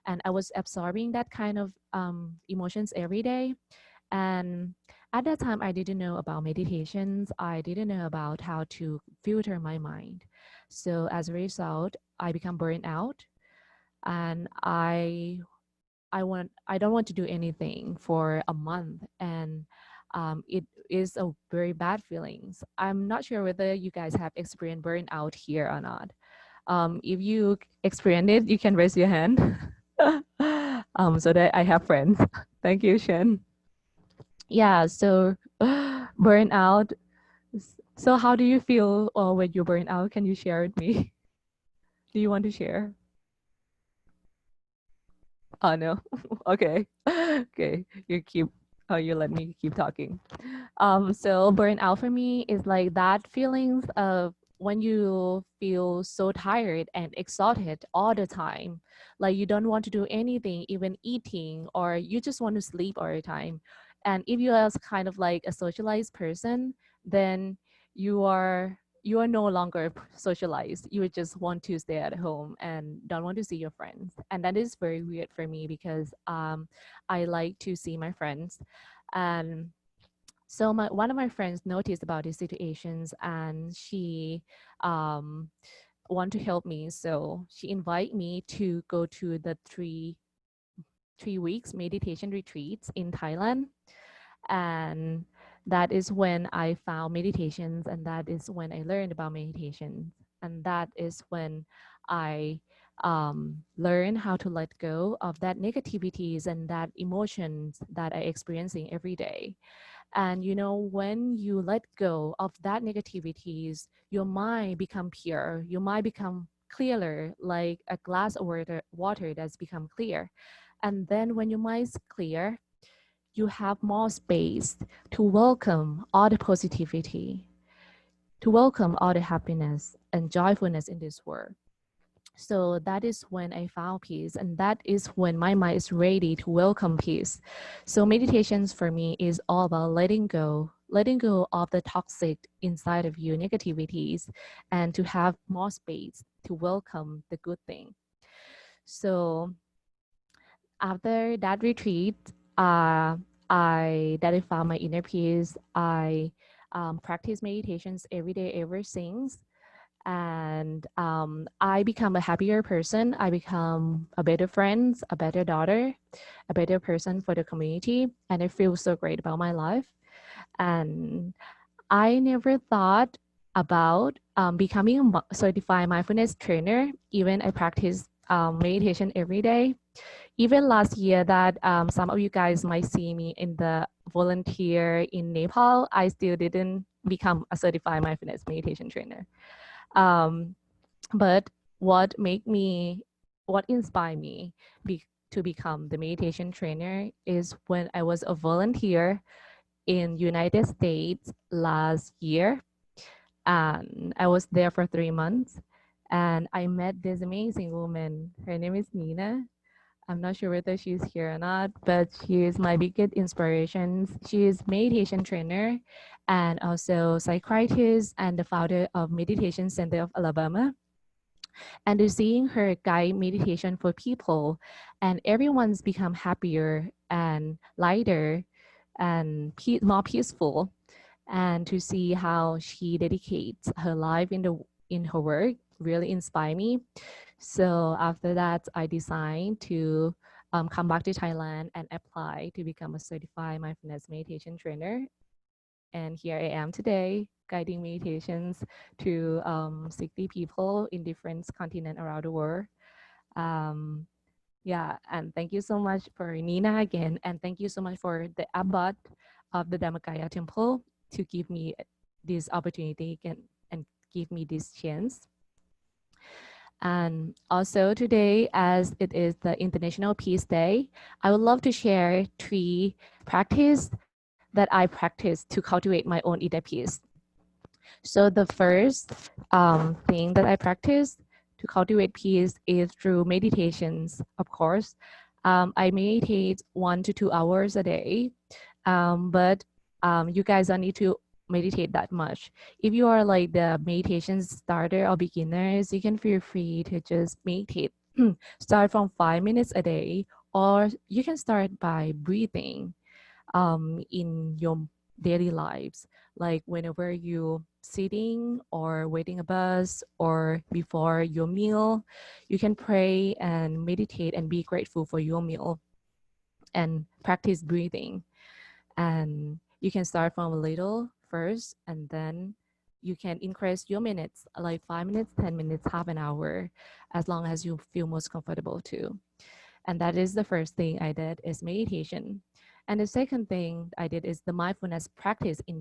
Speaker 4: And I was absorbing that kind of emotions every day. And at that time, I didn't know about meditations. I didn't know about how to filter my mind. So as a result, I become burned out, and I don't want to do anything for a month. And it is a very bad feelings. I'm not sure whether you guys have experienced burnout here or not. If you experience it, you can raise your hand so that I have friends. Thank you, Shen. Yeah, so burnout. So how do you feel when you burn out? Can you share with me? Do you want to share? Oh no. Okay. Okay. You let me keep talking. So burnout for me is like that feelings of when you feel so tired and exhausted all the time, like you don't want to do anything, even eating, or you just want to sleep all the time. And if you are kind of like a socialized person, then you are no longer socialized. You just want to stay at home and don't want to see your friends. And that is very weird for me because I like to see my friends. And so one of my friends noticed about these situations, and she um, want to help me. So she invited me to go to the three weeks meditation retreats in Thailand. And that is when I found meditations, and that is when I learned about meditation. And that is when I learn how to let go of that negativities and that emotions that I experiencing every day. And when you let go of that negativities, your mind become pure, your mind become clearer, like a glass of water that's become clear. And then when your mind is clear, you have more space to welcome all the positivity, to welcome all the happiness and joyfulness in this world. So that is when I found peace, and that is when my mind is ready to welcome peace. So meditations for me is all about letting go of the toxic inside of you, negativities, and to have more space to welcome the good thing. So after that retreat, I found my inner peace. I practice meditations every day ever since, and I become a happier person. I become a better friend, a better daughter, a better person for the community, and I feel so great about my life. And I never thought about becoming a certified mindfulness trainer. Even I practice meditation every day. Even last year that some of you guys might see me in the volunteer in Nepal, I still didn't become a certified mindfulness meditation trainer. But what inspired me to become the meditation trainer is when I was a volunteer in United States last year, and I was there for 3 months, and I met this amazing woman. Her name is Nina. I'm not sure whether she's here or not, but she is my biggest inspiration. She is meditation trainer and also psychiatrist and the founder of Meditation Center of Alabama. And to seeing her guide meditation for people, and everyone's become happier and lighter and more peaceful, and to see how she dedicates her life in her work really inspire me. So after that, I decided to come back to Thailand and apply to become a certified mindfulness meditation trainer. And here I am today, guiding meditations to 60 people in different continents around the world. Um, yeah, and thank you so much for Nina again, and thank you so much for the abbot of the Dhammakaya temple to give me this opportunity and give me this chance. And also today, as it is the International Peace Day, I would love to share 3 practices that I practice to cultivate my own inner peace. So the first thing that I practice to cultivate peace is through meditations, of course. I meditate 1 to 2 hours a day, but you guys don't need to meditate that much. If you are like the meditation starter or beginners, you can feel free to just meditate. Start from 5 minutes a day, or you can start by breathing in your daily lives, like whenever you sitting or waiting a bus or before your meal, you can pray and meditate and be grateful for your meal and practice breathing. And You can start from a little first, and then you can increase your minutes, like 5 minutes, 10 minutes, half an hour, as long as you feel most comfortable to. And that is the first thing I did is meditation. And the second thing I did is the mindfulness practice in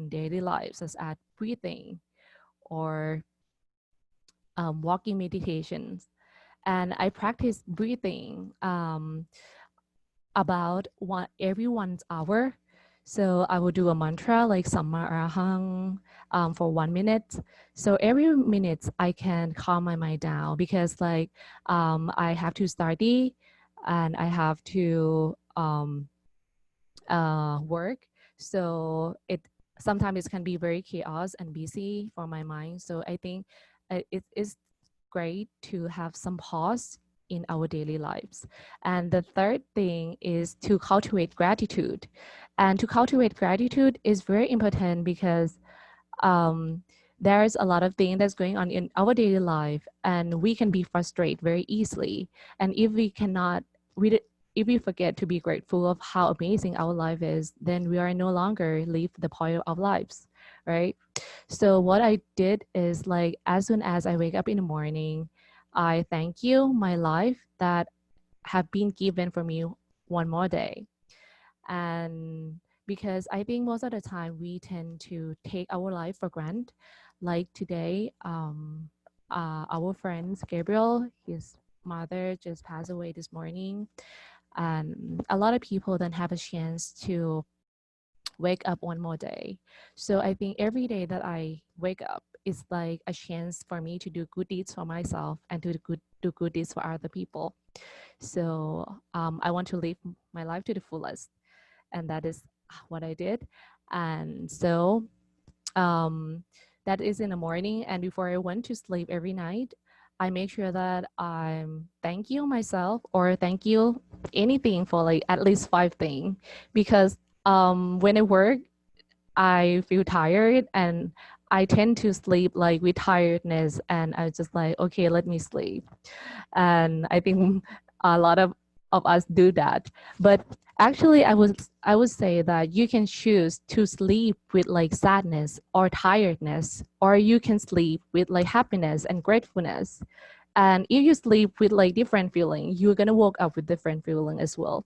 Speaker 4: daily life, such as breathing or walking meditations. And I practice breathing about every 1 hour. So I will do a mantra like Samma Arahang for 1 minute. So every minute I can calm my mind down because like I have to study and I have to work. So it sometimes it can be very chaos and busy for my mind. So I think it is great to have some pause in our daily lives. And the third thing is to cultivate gratitude. And to cultivate gratitude is very important because there's a lot of things that's going on in our daily life and we can be frustrated very easily. And if we cannot, if we forget to be grateful of how amazing our life is, then we are no longer live the point of lives, right? So what I did is like, as soon as I wake up in the morning, I thank you my life that have been given for me one more day. And because I think most of the time we tend to take our life for granted. Like today, our friend Gabriel, his mother just passed away this morning. And a lot of people don't have a chance to wake up one more day. So I think every day that I wake up is like a chance for me to do good deeds for myself and to do good deeds for other people. So I want to live my life to the fullest, and that is what I did. And so that is in the morning, and before I went to sleep every night, I make sure that I thank you myself or thank you anything for like at least 5 things, because when I work, I feel tired and I tend to sleep like with tiredness, and I just like, okay, let me sleep. And I think a lot of us do that. But actually, I would say that you can choose to sleep with like sadness or tiredness, or you can sleep with like happiness and gratefulness. And if you sleep with like different feeling, you're gonna wake up with different feeling as well.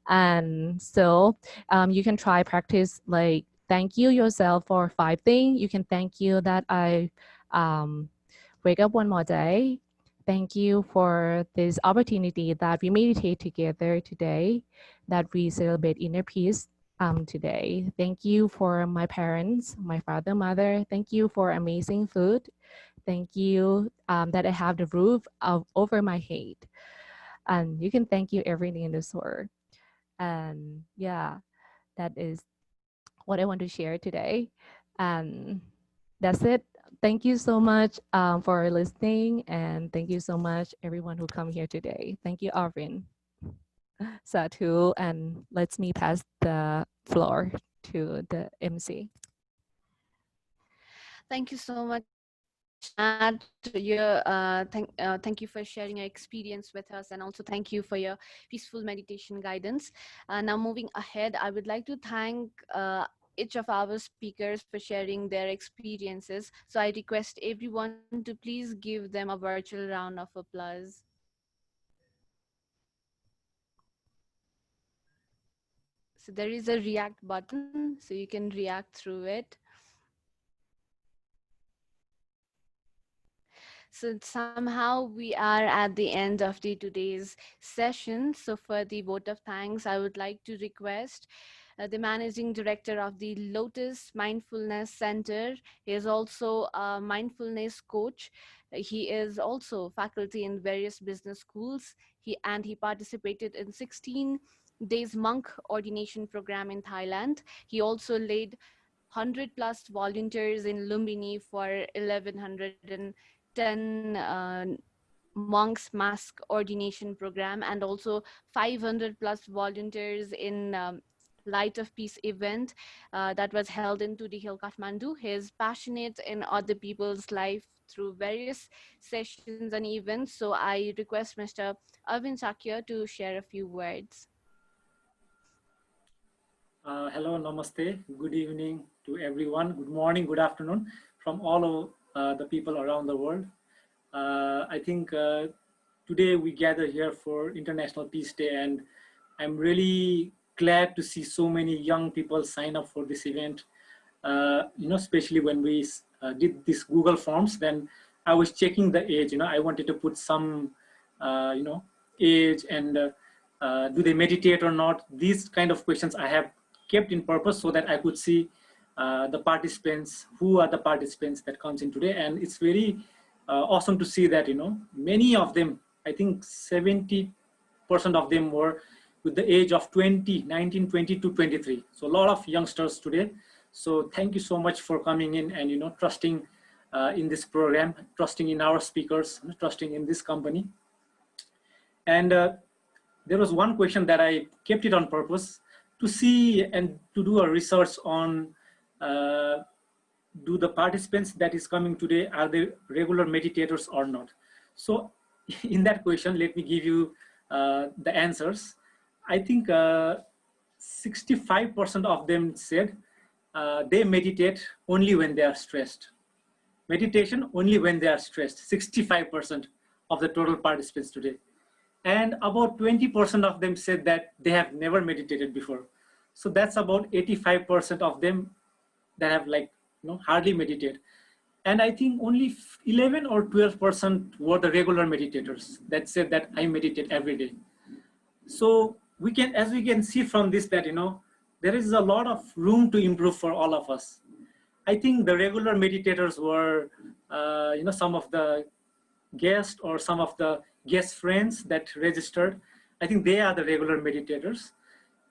Speaker 4: And so you can try practice like thank you yourself for 5 things. You can thank you that I wake up one more day. Thank you for this opportunity that we meditate together today, that we celebrate inner peace today. Thank you for my parents, my father, mother. Thank you for amazing food. Thank you that I have the roof over my head. And you can thank you everything in this world. And yeah, that is what I want to share today. And that's it. Thank you so much for listening. And thank you so much, everyone who come here today. Thank you, Arvin, Satu, and let me pass the floor to the MC.
Speaker 1: Thank you so much, Nat. Thank you for sharing your experience with us, and also thank you for your peaceful meditation guidance. Now, moving ahead, I would like to thank each of our speakers for sharing their experiences. So I request everyone to please give them a virtual round of applause. So there is a react button, so you can react through it. So somehow we are at the end of the today's session. So for the vote of thanks, I would like to request the managing director of the Lotus Mindfulness Center. He is also a mindfulness coach. He is also faculty in various business schools. He participated in 16 days monk ordination program in Thailand. He also led 100 plus volunteers in Lumbini for 1110 monks mask ordination program, and also 500 plus volunteers in Light of Peace event that was held in Tudi Hill, Kathmandu. He is passionate in other people's life through various sessions and events. So I request Mr. Arvind Sakya to share a few words.
Speaker 11: Hello, namaste. Good evening to everyone. Good morning, good afternoon from all of the people around the world. I think today we gather here for International Peace Day, and I'm really glad to see so many young people sign up for this event. Especially when we did this Google Forms, then I was checking the age. I wanted to put some, age and do they meditate or not. These kind of questions I have kept in purpose so that I could see the participants, who are the participants that comes in today. And it's very awesome to see that, many of them, I think 70% of them were with the age of 19, 20 to 23. So a lot of youngsters today. So thank you so much for coming in and, trusting in this program, trusting in our speakers, trusting in this company. And there was one question that I kept it on purpose to see and to do a research on do the participants that is coming today, are they regular meditators or not? So in that question, let me give you the answers. I think 65% of them said they meditate only when they are stressed. Meditation only when they are stressed, 65% of the total participants today. And about 20% of them said that they have never meditated before. So that's about 85% of them that have hardly meditate. And I think only 11 or 12% were the regular meditators that said that I meditate every day. So as we can see from this that, there is a lot of room to improve for all of us. I think the regular meditators were, some of the guests or some of the guest friends that registered. I think they are the regular meditators.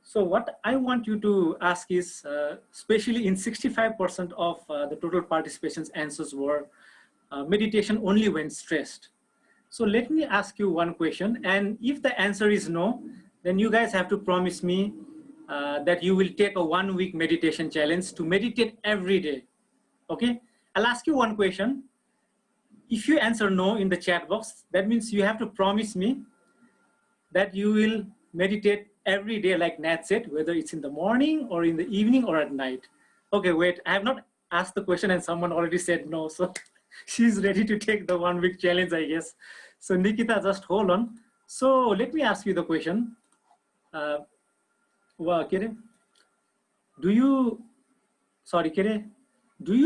Speaker 11: So what I want you to ask is, especially in 65% of the total participation's answers were meditation only when stressed. So let me ask you one question. And if the answer is no, then you guys have to promise me that you will take a 1 week meditation challenge to meditate every day. Okay, I'll ask you one question. If you answer no in the chat box, that means you have to promise me that you will meditate every day like Nat said, whether it's in the morning or in the evening or at night. Okay, wait, I have not asked the question and someone already said no, so she's ready to take the 1 week challenge, I guess. So Nikita, just hold on. So let me ask you the question. Do you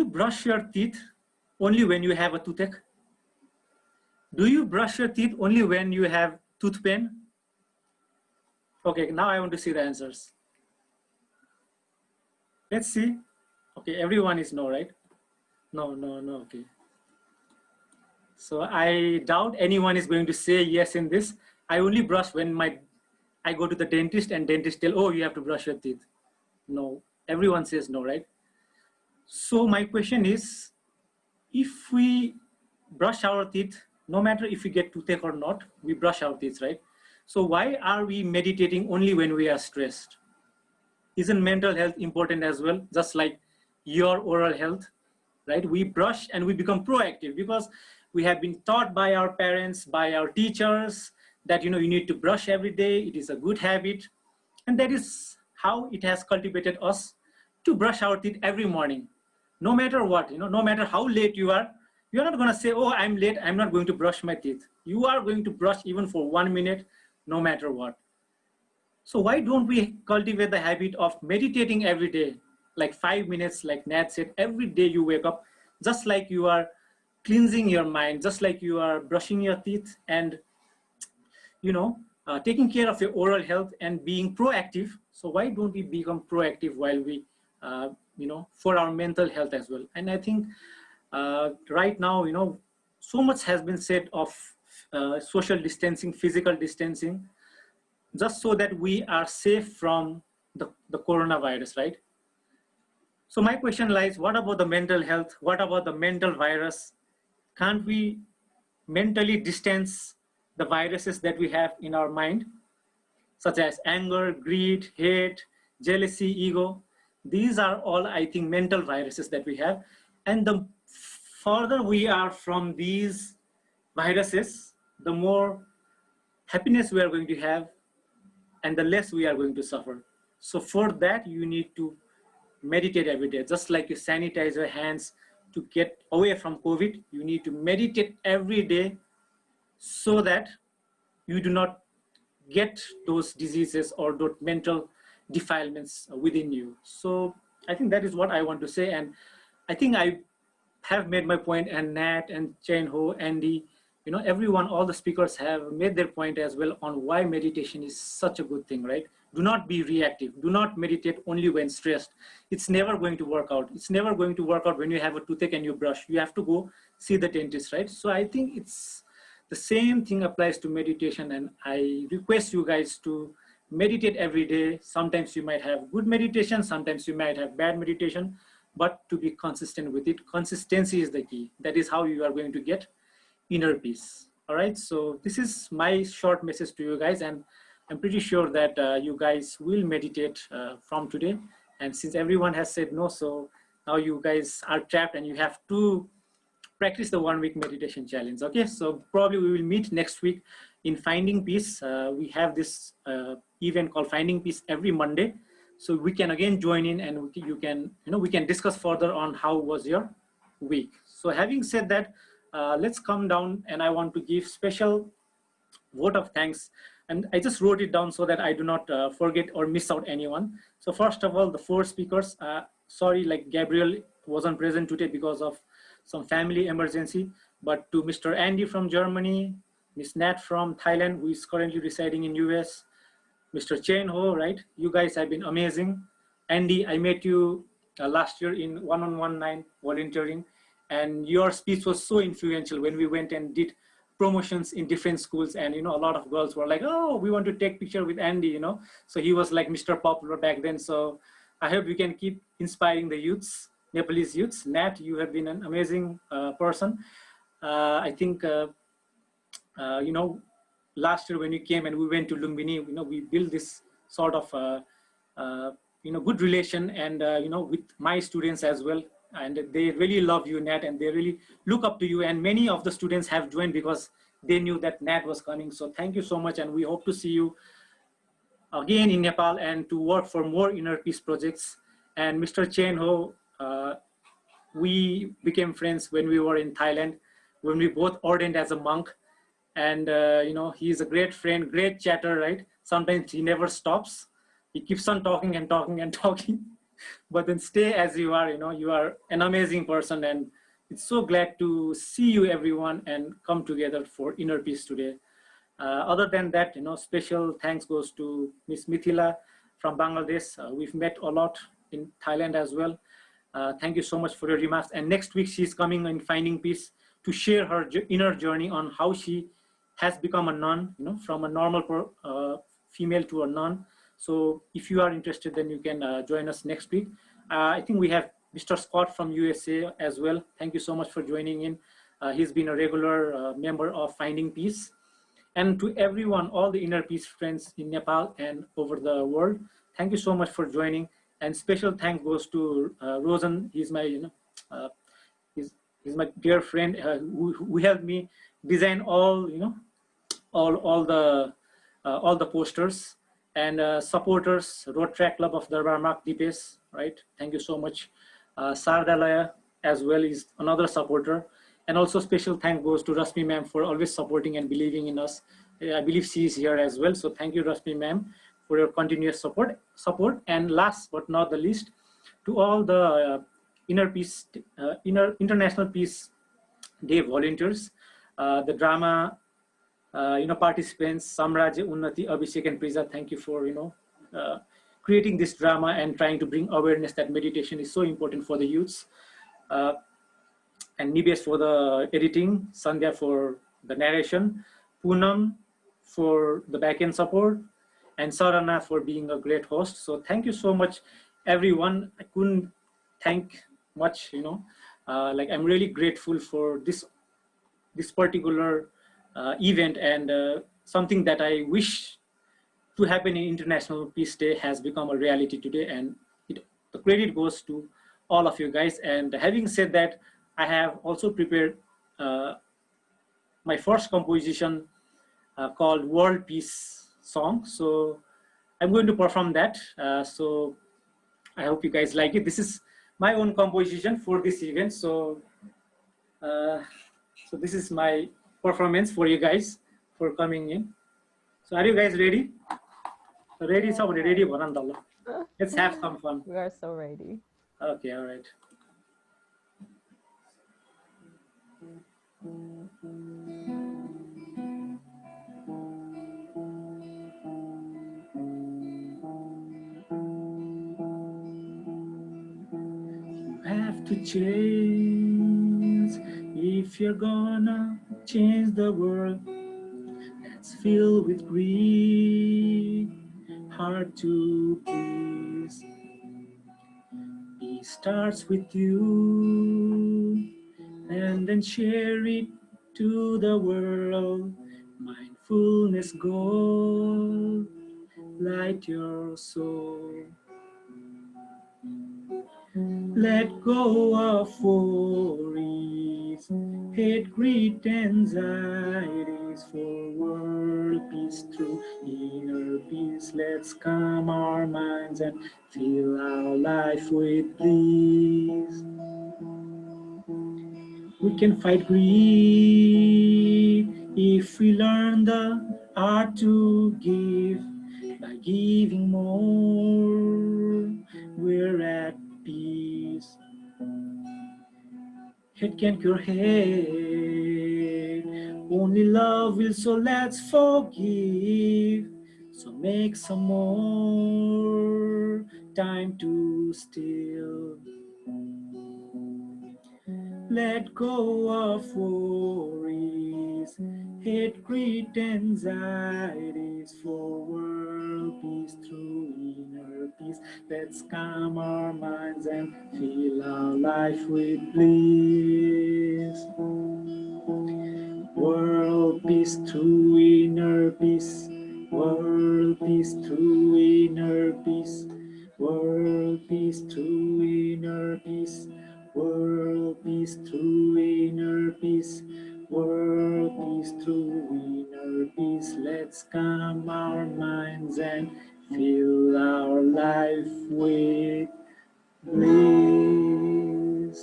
Speaker 11: brush your teeth only when you have a toothache? Do you brush your teeth only when you have tooth pain? Okay, now I want to see the answers. Let's see. Okay, everyone is no, right? No, okay. So I doubt anyone is going to say yes in this. I only brush when I go to the dentist and dentist tell, oh, you have to brush your teeth. No, everyone says no, right? So my question is, if we brush our teeth, no matter if we get toothache or not, we brush our teeth, right? So why are we meditating only when we are stressed? Isn't mental health important as well? Just like your oral health, right? We brush and we become proactive because we have been taught by our parents, by our teachers that, you need to brush every day. It is a good habit. And that is how it has cultivated us to brush our teeth every morning. No matter what, no matter how late you are, you're not going to say, oh, I'm late, I'm not going to brush my teeth. You are going to brush even for 1 minute, no matter what. So why don't we cultivate the habit of meditating every day, like 5 minutes, like Nat said, every day you wake up, just like you are cleansing your mind, just like you are brushing your teeth and, taking care of your oral health and being proactive. So why don't we become proactive while we, for our mental health as well? And I think right now, so much has been said of social distancing, physical distancing, just so that we are safe from the coronavirus, right? So my question lies, what about the mental health? What about the mental virus? Can't we mentally distance the viruses that we have in our mind, such as anger, greed, hate, jealousy, ego? These are all, I think, mental viruses that we have. And the further we are from these viruses, the more happiness we are going to have and the less we are going to suffer. So for that, you need to meditate every day. Just like you sanitize your hands to get away from COVID, you need to meditate every day so that you do not get those diseases or those mental defilements within you. So I think that is what I want to say. And I think I have made my point, and Nat and Chen Ho, Andy, everyone, all the speakers have made their point as well on why meditation is such a good thing, right? Do not be reactive. Do not meditate only when stressed. It's never going to work out. It's never going to work out when you have a toothache and you brush. You have to go see the dentist, right? So I think it's the same thing applies to meditation, and I request you guys to meditate every day. Sometimes you might have good meditation, sometimes you might have bad meditation, but to be consistent with it. Consistency is the key. That is how you are going to get inner peace. All right, so this is my short message to you guys, and I'm pretty sure that you guys will meditate from today. And since everyone has said no, so now you guys are trapped and you have to practice the 1 week meditation challenge. Okay, so probably we will meet next week in Finding Peace. We have this event called Finding Peace every Monday. So we can again join in, and we can discuss further on how was your week. So having said that, let's come down, and I want to give special vote of thanks. And I just wrote it down so that I do not forget or miss out anyone. So first of all, the 4 speakers, sorry, like Gabriel wasn't present today because of some family emergency, but to Mr. Andy from Germany, Ms. Nat from Thailand, who is currently residing in US, Mr. Chen Ho, right? You guys have been amazing. Andy, I met you last year in 1119 volunteering, and your speech was so influential when we went and did promotions in different schools, and a lot of girls were like, oh, we want to take picture with Andy, so he was like Mr. Popular back then. So I hope we can keep inspiring the youths, Nepalese youths. Nat, you have been an amazing person. I think last year when you came and we went to Lumbini, we built this sort of good relation, and with my students as well. And they really love you, Nat, and they really look up to you. And many of the students have joined because they knew that Nat was coming. So thank you so much, and we hope to see you again in Nepal and to work for more inner peace projects. And Mr. Chen Ho, we became friends when we were in Thailand, when we both ordained as a monk. And he's a great friend, great chatter, right? Sometimes he never stops. He keeps on talking and talking and talking. But then stay as you are, you are an amazing person, and it's so glad to see you everyone and come together for inner peace today. Other than that, special thanks goes to Miss Mithila from Bangladesh. We've met a lot in Thailand as well. Thank you so much for your remarks. And next week she's coming in Finding Peace to share her inner journey on how she has become a nun, from a normal female to a nun. So if you are interested, then you can join us next week. I think we have Mr. Scott from USA as well. Thank you so much for joining in. He's been a regular member of Finding Peace. And to everyone, all the inner peace friends in Nepal and over the world, thank you so much for joining. And special thanks goes to Rosen. He's my, he's my dear friend who helped me design all, all the posters. And supporters, Road Track Club of Darbar Mark Deepes, right? Thank you so much. Sardalaya as well is another supporter. And also special thank goes to Rasmi ma'am for always supporting and believing in us. I believe she is here as well. So thank you, Rasmi ma'am, for your continuous support. And last but not the least, to all the International Peace Day volunteers, the drama participants, Samraja, Unnati, Abhishek, and Priza, thank you for, creating this drama and trying to bring awareness that meditation is so important for the youths. And Nibes for the editing, Sandhya for the narration, Poonam for the backend support, and Sarana for being a great host. So thank you so much, everyone. I couldn't thank much, like I'm really grateful for this particular event, and something that I wish to happen in International Peace Day has become a reality today, and the credit goes to all of you guys. And having said that, I have also prepared my first composition called World Peace Song. So I'm going to perform that. So I hope you guys like it. This is my own composition for this event. So this is my performance for you guys for coming in. So are you guys ready? Ready? Somebody ready? Let's have some fun.
Speaker 4: We are so ready.
Speaker 11: Okay, all right. You have to change if you're gonna change the world that's filled with greed, hard to please. It starts with you and then share it to the world. Mindfulness gold, light your soul. Let go of worries, hate, greed, anxieties for world peace through inner peace. Let's calm our minds and fill our life with bliss. We can fight greed if we learn the art to give. By giving more, we're at peace. Hate can cure hate, only love will, so let's forgive. So make some more time to steal. Let go of worries, hate, greed, anxieties for world peace through inner peace. Let's calm our minds and fill our life with bliss. World peace through inner peace. World peace through inner peace. World peace through inner peace. World peace through inner peace. World peace through inner peace. Let's calm our minds and fill our life with bliss.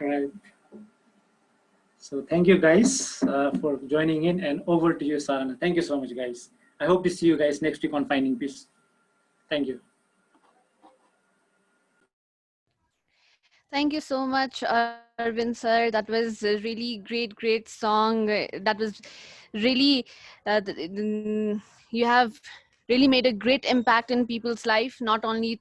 Speaker 11: Right. So thank you guys for joining in, and over to you, Sarana. Thank you so much, guys. I hope to see you guys next week on Finding Peace. Thank you.
Speaker 1: Thank you so much, Arvind sir. That was a really great song. That was really, you have really made a great impact in people's life, not only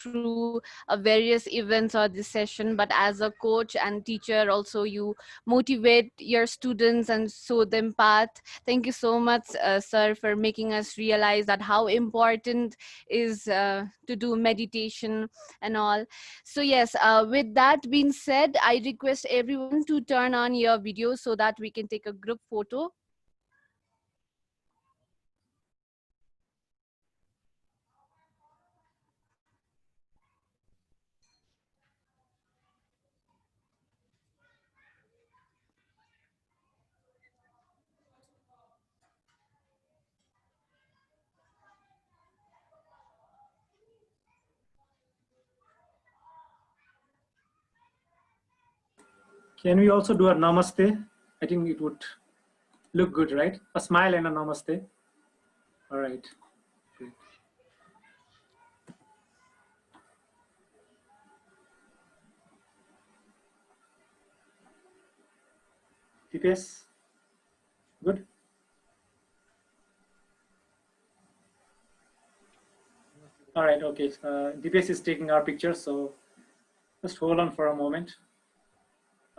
Speaker 1: through various events or this session, but as a coach and teacher also, you motivate your students and show them path. Thank you so much, sir, for making us realize that how important is to do meditation and all. So yes, with that being said, I request everyone to turn on your video so that we can take a group photo.
Speaker 11: Can we also do a namaste? I think it would look good, right? A smile and a namaste. All right. Great. TPS, good? All right, okay. DPS is taking our picture, so just hold on for a moment.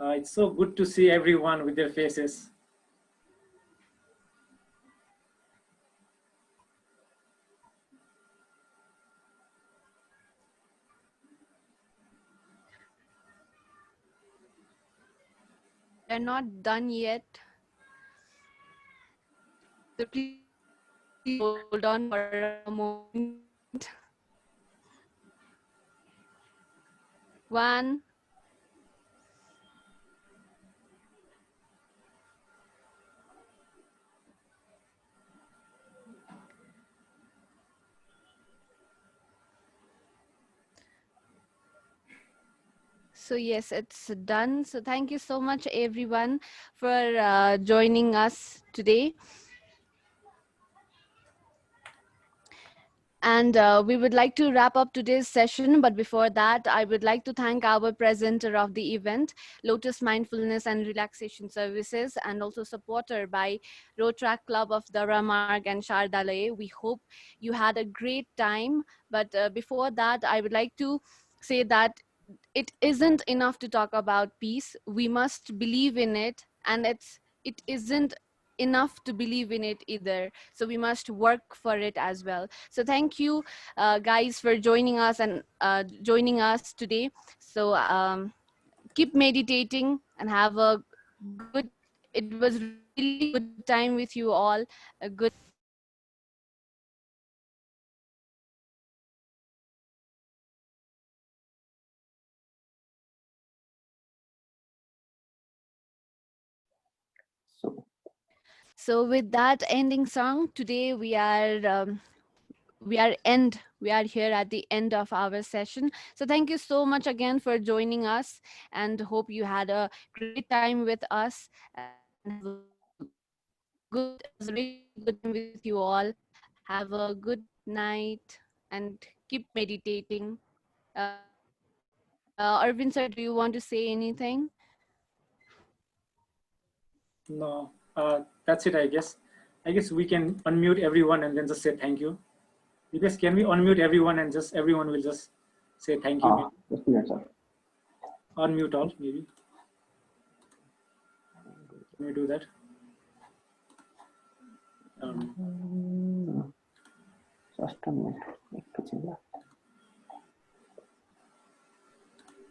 Speaker 11: It's so good to see everyone with their faces.
Speaker 1: They're not done yet. So please hold on for a moment. One, So yes, it's done. So thank you so much, everyone, for joining us today. And we would like to wrap up today's session. But before that, I would like to thank our presenter of the event, Lotus Mindfulness and Relaxation Services, and also supporter by Rotaract Club of Daramarg and Shardalay. We hope you had a great time. But before that, I would like to say that it isn't enough to talk about peace. We must believe in it, and it isn't enough to believe in it either. So we must work for it as well. So thank you, guys, for joining us and joining us today. So keep meditating and have a good. It was really good time with you all. A good.
Speaker 3: So,
Speaker 1: So with that ending song, today we are here at the end of our session. So thank you so much again for joining us, and hope you had a great time with us, and have a good, it was a really good time with you all. Have a good night and keep meditating. Arvind sir, do you want to say anything?
Speaker 11: No, that's it, I guess. I guess we can unmute everyone and then just say thank you. Because can we unmute everyone and just everyone will just say thank you?
Speaker 3: just a minute, sir.
Speaker 11: Unmute all, maybe. Can we do that?
Speaker 3: Just a minute.
Speaker 11: I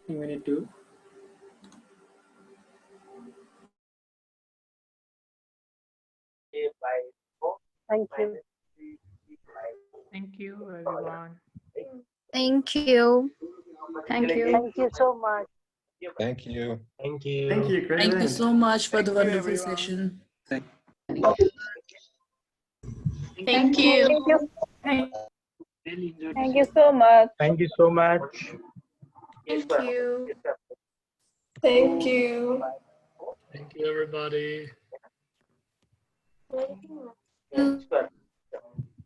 Speaker 11: think we need to.
Speaker 7: Thank you.
Speaker 4: Thank you, everyone.
Speaker 6: Thank you. Thank you.
Speaker 7: Thank you so much.
Speaker 9: Thank you.
Speaker 8: Thank you.
Speaker 3: Thank you,
Speaker 10: Thank you
Speaker 3: President.
Speaker 10: so much for the
Speaker 12: Thank you,
Speaker 10: wonderful
Speaker 12: everyone.
Speaker 10: session.
Speaker 6: Thank you.
Speaker 7: Thank you.
Speaker 12: Really enjoyed
Speaker 7: Thank you so much.
Speaker 8: Thank you so much.
Speaker 6: Thank you.
Speaker 10: Thank you.
Speaker 12: Thank you, everybody.
Speaker 6: Thank you.